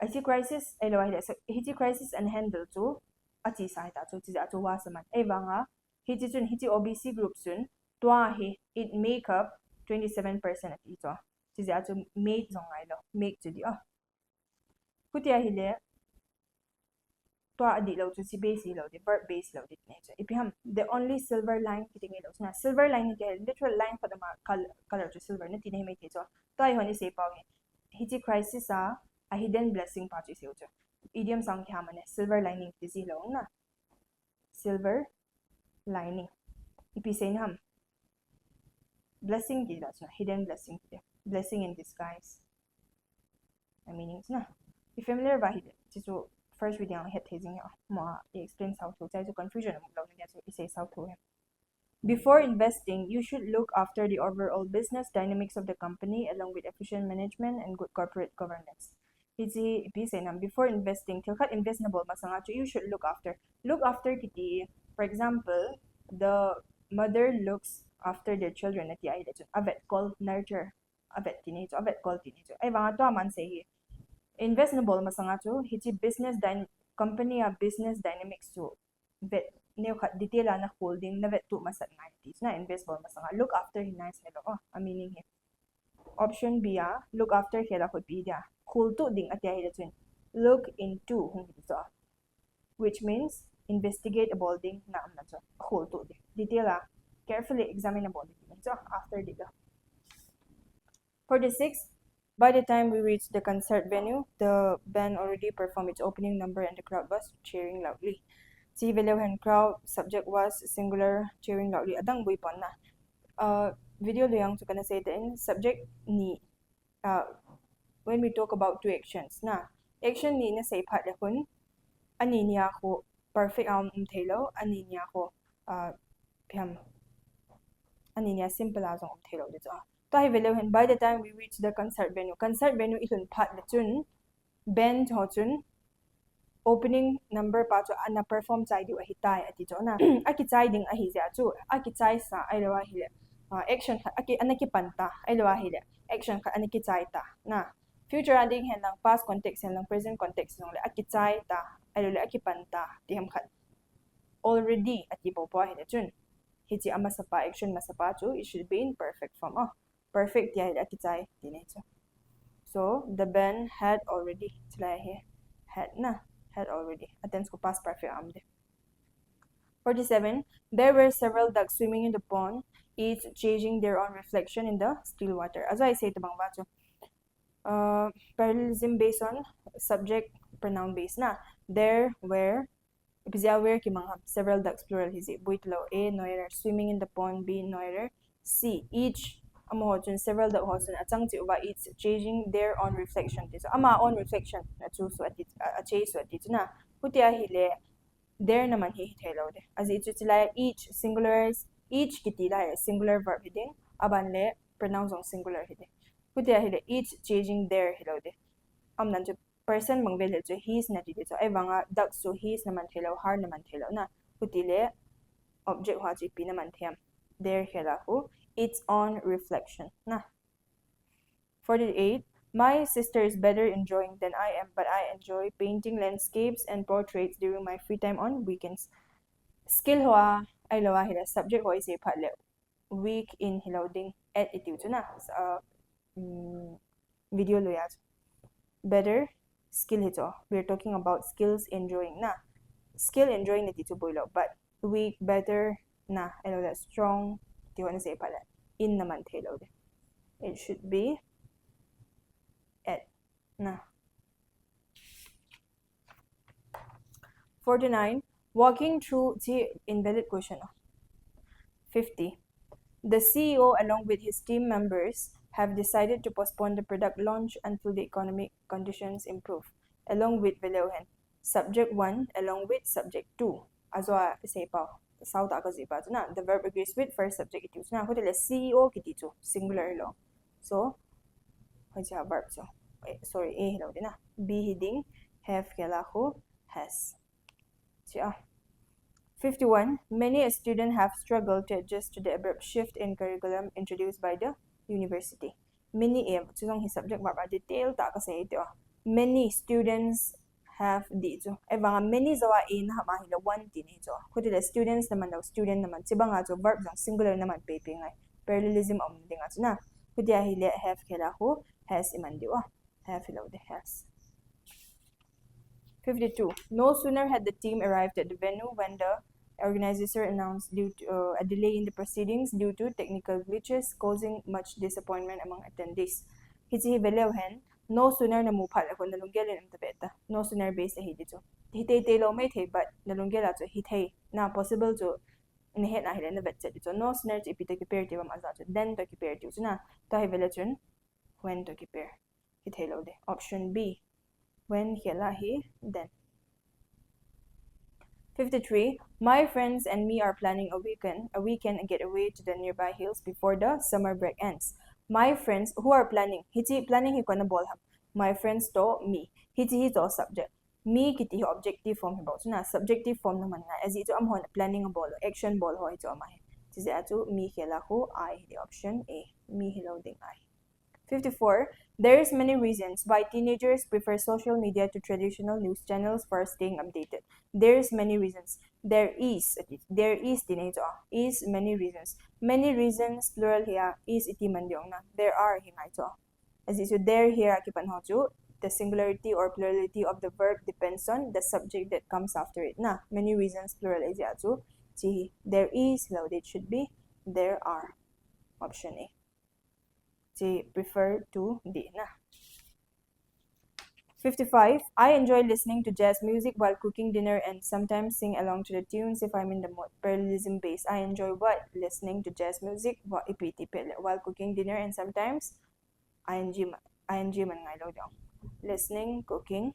ati crisis ay lawa hiti crisis and handle to ati sa ita to ti ato was man ay banga hiti OBC group sun twa he it make up 27% at ito ti ato made zong ngai lo make to di kutia hile adi law to si base law the verb base law dit nature ipiham the only silver line kiting law na silver line ni literal line for the color to silver na tinahimay tito to ay honi say pa hiti crisis a hidden blessing pa to siyo idiom sang kyaman ne silver lining ti law na silver lining ipisain ham blessing di na hidden blessing in disguise I meanings na if familiar ba hidden so first reading ang hit hazing mo explain how to say confusion mo daw niya so isay how to him. Before investing, you should look after the overall business dynamics of the company along with efficient management and good corporate governance. Iti say na before investing tilkat investable masanga you should look after kiti for example the mother looks after their children at the ida avet called nurture abet tini cho abet call tini cho ai wanga to man se hi invest na bol masanga cho hiji business company a business dynamics cho vet ne khat detail ana holding na vet tu masat ngai ti na invest bol masanga look after hi nice hello meaning hi option B look after hela khot bi dia khul tu ding atia hi chun look into hung hi cho which means investigate a balding na amna cho khul tu detail carefully examine a balding so after diga 46 by the time we reached the concert venue the band already performed its opening number and the crowd was cheering loudly si velewhen crowd subject was singular cheering loudly adang bui pon na video luyang to kana say then subject ni when we talk about two actions na action ni na say part la kun ani niya ko perfect thelo ani niya ko pham ani niya simple azong thelo de cha to hi velewhen by the time we reached the concert venue ilun phat la chun band ho chun opening number pa cho ana perform chai di hitai ati cho na aki chai ding a hi ja chu aki chai sa ai lawa hi le action kha aki anaki panta ai lawa hi le action kha anaki chai ta na future ending hen lang past context hen lang present context nong le aki chai ta ai le aki panta ti ham khat already ati po pa hi le chun hi chi ama sapa action masapa chu it should be in perfect form perfect ya aki chai ti ne chu so the band had already chlai he had already attempts ko past perfect amde 47 there were several ducks swimming in the pond each changing their own reflection in the still water as I say to bang bacho parallelism based on subject pronoun based na there were were kimang several ducks plural hisi buitlo a noirer swimming in the pond b noirer c each amohojun several duck hosun achang chi uba each changing their own reflection so ama own reflection na chu so ati a chase so ati na putia hile there naman hi thelo de as it chila each singulars each kitila singular verb hiding aban le pronouns on singular hiding putia hile each changing their hilo de amnan chu person mangvel chu he's na ti so ai wanga duck so he's naman thelo har naman thelo na putile object ha chi pi naman them there hela hu its own reflection na 48 my sister is better enjoying than I am but I enjoy painting landscapes and portraits during my free time on weekends skill hoa ai lawa hila subject hoi se phat le week in hiloding attitude na video lo ya better skill hito we're talking about skills enjoying na skill enjoying na titu boilo but weak better na I know that strong ti wana say pala in naman thelo de it should be at na 49 walking through the invalid question 50 the CEO along with his team members have decided to postpone the product launch until the economic conditions improve along with Veleuhen subject 1 along with subject 2 azwa say pa sao ta ka zipa na the verb agrees with first subject it na ko le CEO kiti chu singular lo so haja verb so sorry a hello na be heading have kela ho has yeah 51 many students have struggled to adjust to the abrupt shift in curriculum introduced by the university many chong hi subject verb detail ta ka say ito many students have di jo ai banga many zawa in ha ma hila one tin jo khudi the students naman daw student naman sibanga jo verb jang singular naman pe ngai parallelism am dinga na khudi hile have kela ho has iman diwa have hilo the has 52 no sooner had the team arrived at the venue when the organizer announced due to a delay in the proceedings due to technical glitches causing much disappointment among attendees hichi veleuhen no sooner na mupal ako nalunggel am tabeta no sooner base hi dijo hitay lo may the but nalunggel ato hitay na possible to nihet na hilen na betche dijo no sooner to ipita prepare ti bam azato then to prepare ti na to hi velechun when to prepare hitay lo de option B when hela hi then 53 my friends and me are planning a weekend and get away to the nearby hills before the summer break ends my friends who are planning hiti planning hi kona bol my friends to me hiti hi to subject me kiti objective form hi bol na subjective form naman na as ito am hon planning a bol action bol ho ito amai tise atu me hela ho I the option A me hello ding I 54. There's many reasons why teenagers prefer social media to traditional news channels for staying updated. There's many reasons. There is teenager. Is many reasons. Many reasons plural here is iti mandiong na. There are hingay to. As is there here akipan hoju. The singularity or plurality of the verb depends on the subject that comes after it. Na many reasons plural is yatu. There is hello it should be there are. Option A. Prefer to D na. 55. I enjoy listening to jazz music while cooking dinner and sometimes sing along to the tunes if I'm in the mood. Parallelism base. I enjoy what? Listening to jazz music while cooking dinner and sometimes ing man ngay lo dong. Listening, cooking,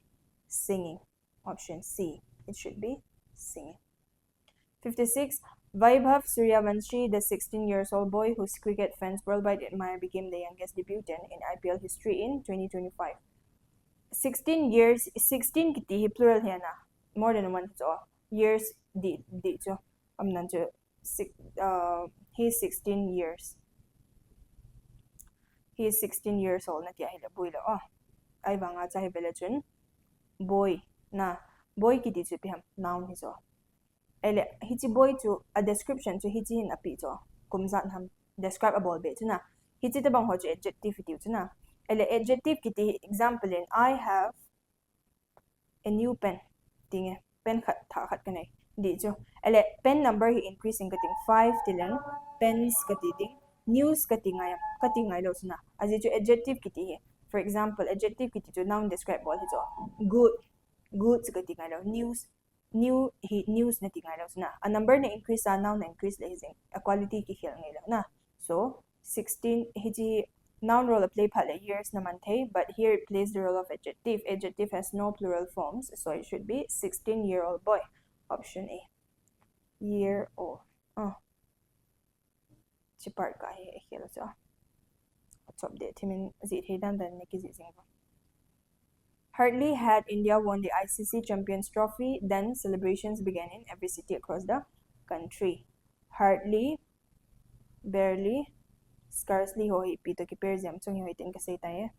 singing. Option C. It should be singing. 56. Vaibhav Suryavanshi, the 16-year-old boy whose cricket fans worldwide admire, became the youngest debutant in IPL history in 2025. 16 kiti plural here na. More than one so years di so he's 16 years. He is 16 years old na tiya hila boy la ay banga cha hebela chun boy na boy kiti chu piham noun hiso. Ele hichi boy to a description to hichi hin api to kumzan ham describe a ball be na hichi te bang ho chu adjective kiti na. Ele adjective kiti example in I have a new pen tinge pen khat kanai di chu ele pen number he increasing kating 5 tilang pens kati news kati ngai lo suna as it adjective kiti. For example, adjective kiti to noun describe ball hicho good kati ngai lo news na tingai lo suna a number na increase a noun na increase la hising a quality ki khel ngai lo na. So 16 hiji noun role play pala years naman thay, but here it plays the role of adjective. Adjective has no plural forms, so it should be 16-year-old boy. Option A. Year old. Chipart ka hi hilo so. Top de timin zit hedan dan neki zingbo. Hardly had India won the ICC Champions Trophy, then celebrations began in every city across the country. Hardly, barely, scarcely ho hi pito ki pair jam chung hi tin kasi tayo.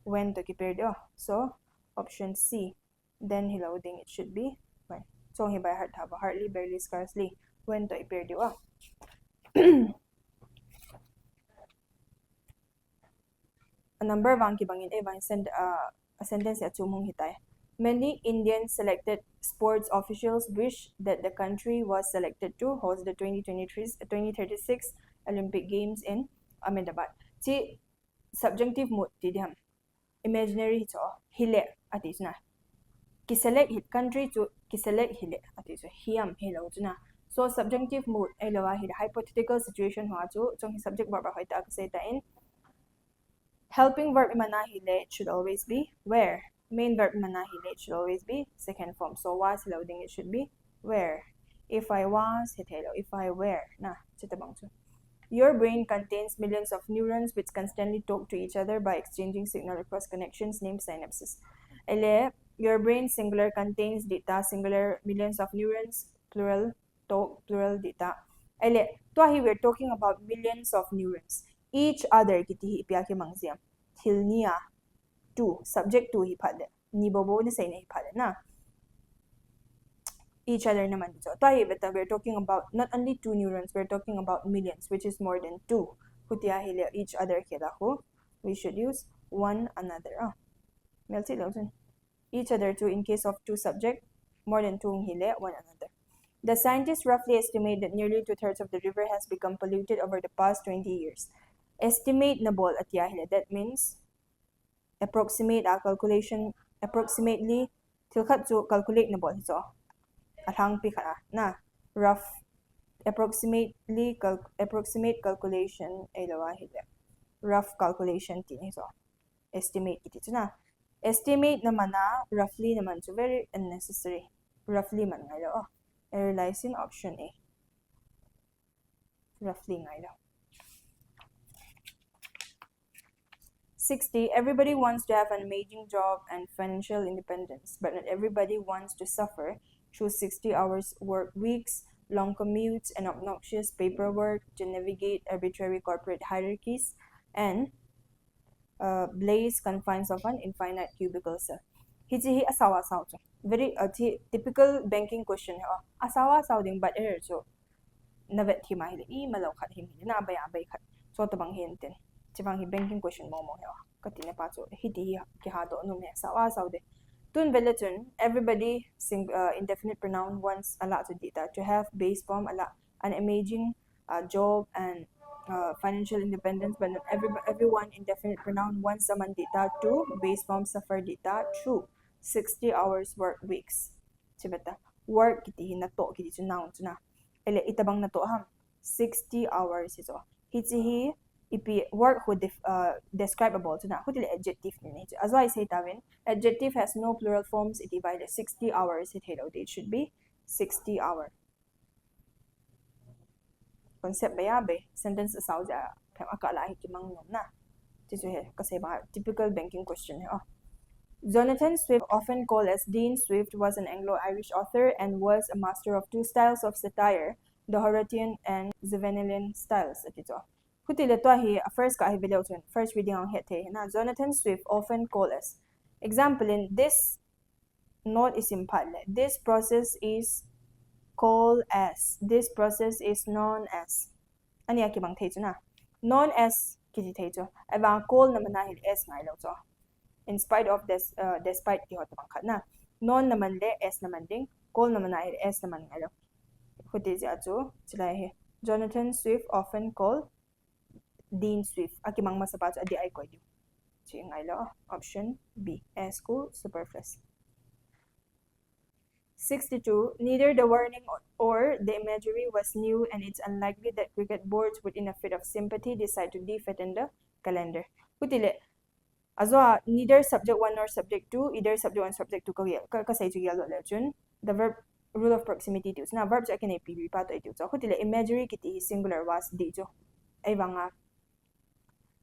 When to ki pair do. So option C. Then hi loading it should be when. So hi by heart have hardly, barely, scarcely. When to pair do. A number bang ki bangin bang send a sentence at sumong hitay. Many Indian selected sports officials wish that the country was selected to host the 2036 Olympic Games in Ahmedabad. Si subjunctive mood tidiham imaginary hito hile atis na. Kiselect hit country to kiselect hile atis hiam hilo na. So subjunctive mood ay lawa hit hypothetical situation ho ato chung subject verb hoita kaseta in helping verb manahile it should always be where. Main verb manahile it should always be second form. So was loading it should be where. If I was hit hello. If I were na chitabang to. Your brain contains millions of neurons which constantly talk to each other by exchanging signal across connections named synapses. Ele your brain singular contains data singular millions of neurons plural talk plural data. Ele to here we're talking about millions of neurons. Each other kiti hi piyaki mangziam hilnia to subject to hi pade ni bobo ni say na hi pade na each other naman dito. To hi beta we're talking about not only two neurons, we're talking about millions, which is more than two. Kutia hile each other kila ho. We should use one another. Melti lausan. Each other two in case of two subject, more than two hile one another. The scientists roughly estimate that nearly 2/3 of the river has become polluted over the past 20 years. Estimate na bol at yahila. That means approximate calculation approximately tilkat to calculate na bol so athang pi na rough approximate calculation ay lawa hila rough calculation tin so estimate iti na estimate naman na roughly naman so very unnecessary roughly man ngayo I realize in option A roughly ngayo. 60. Everybody wants to have an amazing job and financial independence, but not everybody wants to suffer through 60 hours work weeks, long commutes, and obnoxious paperwork to navigate arbitrary corporate hierarchies and blaze confines of an infinite cubicle cell. Hichi hi asawa sao cho. Very typical banking question hai. Asawa sao ding but error cho. Navet hi ma hi I malaw khat him hi na abay khat. So to bang hin tin. Chibang hi banking question mo hai. Katina pa cho hiti hi ki ha do no me asawa sao de. Tun veletun everybody sing indefinite pronoun wants a lot to data to have base form a lot an amazing job and financial independence, but not everyone indefinite pronoun wants someone data to base form suffer data true 60 hours work weeks. Sibeta work kiti na to kiti noun na ele itabang na to ham 60 hours ito hiti ipi work who describable to na who dili adjective ni as I say tawin adjective has no plural forms it divided 60 hours it should be 60 hour concept bayabe sentence asaw ja kam akala hikimang nom na tisu he kasi ba typical banking question he Jonathan Swift, often called as Dean Swift, was an Anglo-Irish author and was a master of two styles of satire, the Horatian and Xavierian styles. Hutile hi first ka first reading ang hete na Jonathan Swift, often called as. Example in this note is impadle. This process is called as. This process is known as. Ani akibang tejo na. Known as kiti tejo. Abang call naman nahil s nga ilaw to. In spite of this, despite ki hot bangkat na non naman le s naman ding call naman na s naman ngalo huti si ato sila he Jonathan Swift often called Dean Swift akimang masapat adi ay ko yu si ngalo option B s ko superfluous. 62 neither the warning or the imagery was new, and it's unlikely that cricket boards would in a fit of sympathy decide to defeat the calendar. Hutile Azwa neither subject 1 nor subject 2, either subject 1 subject 2 kasay to yellow legend. The verb rule of proximity to na verb sa kanay PB pato ito. So kutile imagery kiti singular was dito. Ay banga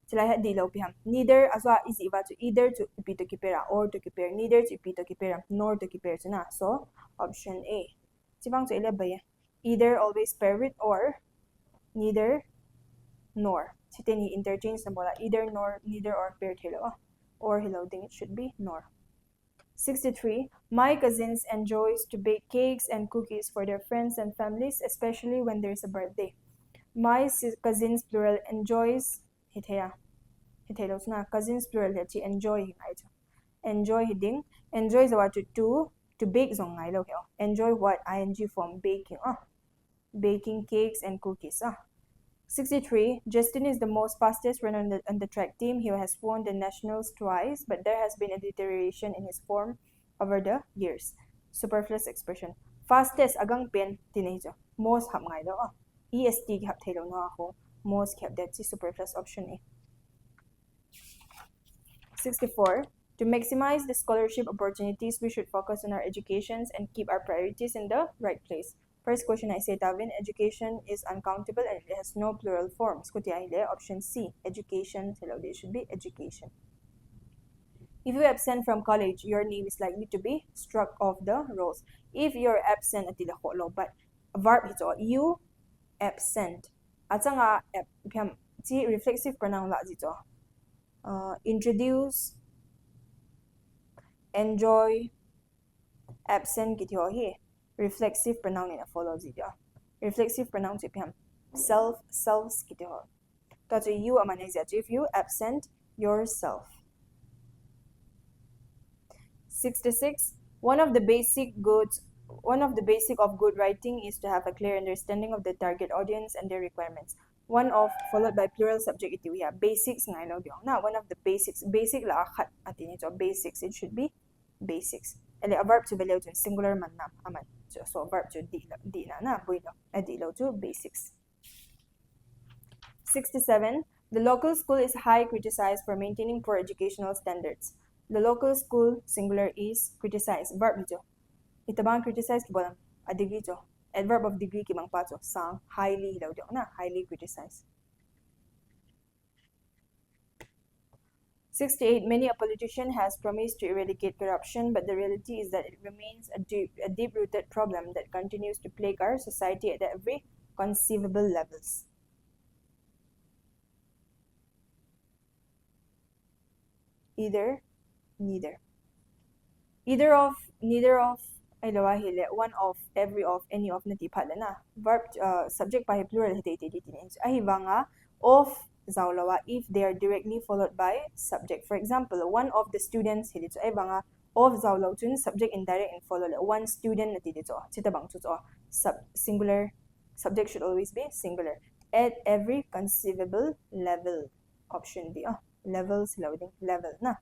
sila dilaw piham. Neither azwa is iba to either to ipito kipera or to kipera, neither to ipito kipera nor to kipera na. So option A. Sibang to ilabay either always pair with or neither nor. Sitin hi interchange na bola either nor, neither or paired hello or hello ding it should be nor. 63 my cousins enjoys to bake cakes and cookies for their friends and families, especially when there's a birthday. My cousins plural enjoys hithea hithelo na cousins plural he enjoy enjoy hiding enjoy is what to bake zong ngai lo enjoy what ing form baking baking cakes and cookies 63. Justin is the most fastest runner on the track team. He has won the nationals twice, but there has been a deterioration in his form over the years. Superfluous expression. Fastest agang pen tinajo. Most hap ngay daw. EST hap tayo na ako. Most kept that si superfluous option A. 64. To maximize the scholarship opportunities, we should focus on our educations and keep our priorities in the right place. First question I say Tavin, education is uncountable and it has no plural forms. Option C, education. Hello, there should be education. If you absent from college, your name is likely to be struck off the rolls. If you're absent at but verb ito, you absent. At nga si reflexive pronoun la dito. Introduce, enjoy, absent kito here. Reflexive pronoun in a follows it. Reflexive pronoun to him. Selves kito. That's you amanezia. If you absent yourself. 66. One of the basic of good writing is to have a clear understanding of the target audience and their requirements. One of followed by plural subject ito we have basics ngay lo na one of the basics basic la khat atin ito basics it should be basics. Ele a verb to value to singular man na aman. So verb to di na builo. Adilo to basics. 67. The local school is highly criticized for maintaining poor educational standards. The local school singular is criticized. Verb nito. Ito bang criticized kibo a degree to. Adverb of degree kimang pato sang highly daw na highly criticized. 68. Many a politician has promised to eradicate corruption, but the reality is that it remains a deep-rooted problem that continues to plague our society at every conceivable levels. either, neither. Either of, neither of, ay lawa hili, one of, every of, any of na tipala na. Verb, subject pa plural hiti tinin. Ay nga of zaulawa if they are directly followed by subject. For example, one of the students hili. So ay nga of zaulaw chun subject indirect and follow. One student na dito. Sita bang tuto. Singular. Subject should always be singular. At every conceivable level. Option D. Levels loading level na.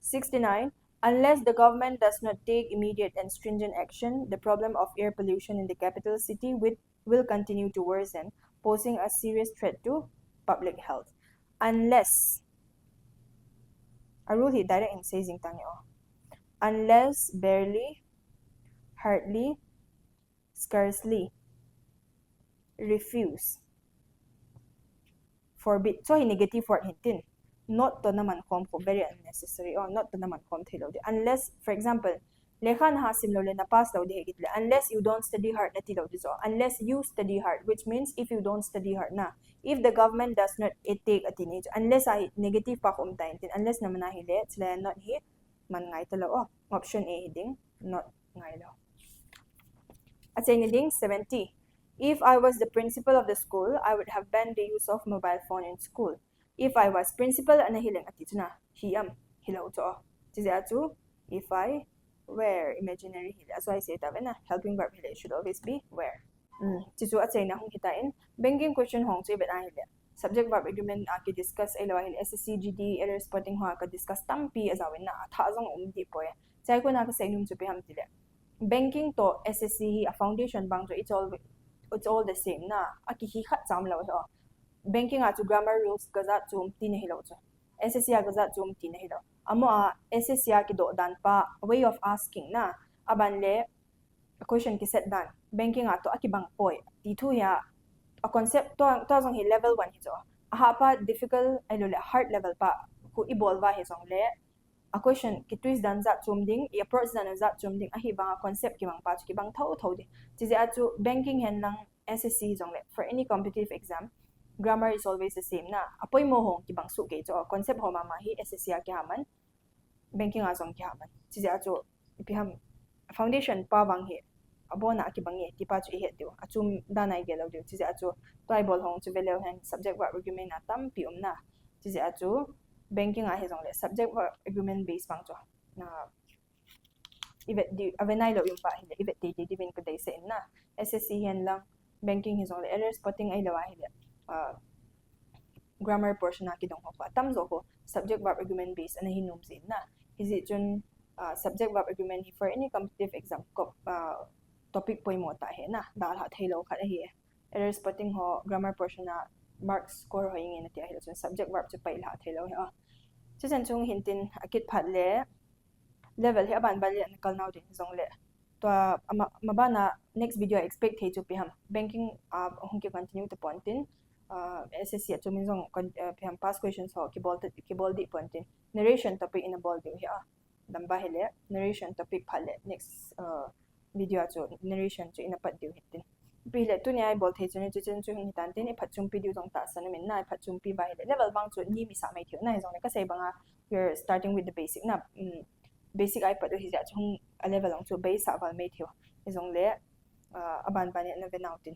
69. Unless the government does not take immediate and stringent action, the problem of air pollution in the capital city will continue to worsen, posing a serious threat to public health. Unless, a rule here direct in saying tanyo. Unless, barely, hardly, scarcely, refuse, forbid. So, negative word hintin. Not to naman kom ko, very unnecessary. Not to naman kom tilaw di. Unless, for example, lekha na hasim lo na pass daw di higit. Unless you don't study hard na tilaw di so. Unless you study hard, which means if you don't study hard na. If the government does not take a teenage, unless ay negative pa kung tayo, unless naman nahili, sila not hit, man ngay talaw. Option A hiding, not ngay daw. At sa hiding, 70. If I was the principal of the school, I would have banned the use of mobile phone in school. If I was principal, anahilang at ito na. Hiyam. Hilaw to. Tisi atu, if I were imaginary hila. So I say tabi na. Helping verb hila should always be where. Tisu at say na hong hitain. Banking question hong so ibet hila. Subject verb agreement aki discuss ay lawa hila. SSC, GD, error spotting ho aka discuss tampi azawin na. Taazong umdi po ya. Say ko na ka sa inyong supiham tila. Banking to SSC a foundation bang to it's all the same na. Aki hikat sa amlaw ho. Banking to grammar rules gazat zoom tinahilaw to. SSC gazat zoom tinahilaw. Amo SSC ki do dan pa way of asking na. Abanle a question ki set dan. Banking to akibang poy. Dito ya a concept to zong hi level 1 hito. Aha pa difficult ay lole hard level pa ku evolve hi zong le. A question ki twist dan zat zoom ding i approach dan zat zoom ding ahi bang concept ki bang pa ki bang thau di. Tisi atu banking hen lang SSC zong le for any competitive exam. Grammar is always the same na. Apoy mo hong kibang suke so concept ho mamahi SSC ki haman. Banking azong ki haman. Tisi ato ipiham foundation pa bang hi. Abo na kibang ye tipa chu ihet dio. Achum danay gelaw dio. Tisi ato tribal hong to velaw hen subject verb agreement na tam pium na. Tisi ato banking a hezong le subject verb agreement based bang to. Na ibet di avenay lo yung pa hindi ibet di divin ko day sa na. SSC hen lang banking hezong le error spotting ay lawa hila. Grammar portion na kidong ko pa. Tamzo ko subject verb agreement based ana hinum sin na. Is it jun subject verb agreement for any competitive exam ko topic po mo ta he na dahil hat hello ka hi. Error spotting ho grammar portion na mark score ho ingin na ti hello jun subject verb to pa ilhat hello ha. Chusan chung hintin akit phatle level he aban bali an kal now din zong le. To mabana next video I expect he to piham banking hong ki continue to pontin SSC at minzong piham past questions ho kibol di pontin narration topic in a ball di ha damba hele narration topic phale next video ato narration to inapat di hitin pile tu ni ai bol the chune chu chen chu hin tan tin iphat chumpi di jong ta san min na iphat chumpi ba hele level bang chu ni mi sa mai thio na jong ka sei banga you're starting with the basic na basic ai pat hi ja chung a level ong chu base sa wal mai thio jong le aban ban na venautin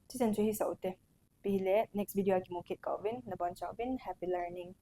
chu chen chu hi sa ute pile next video ki mukit kawin na bon chawin happy learning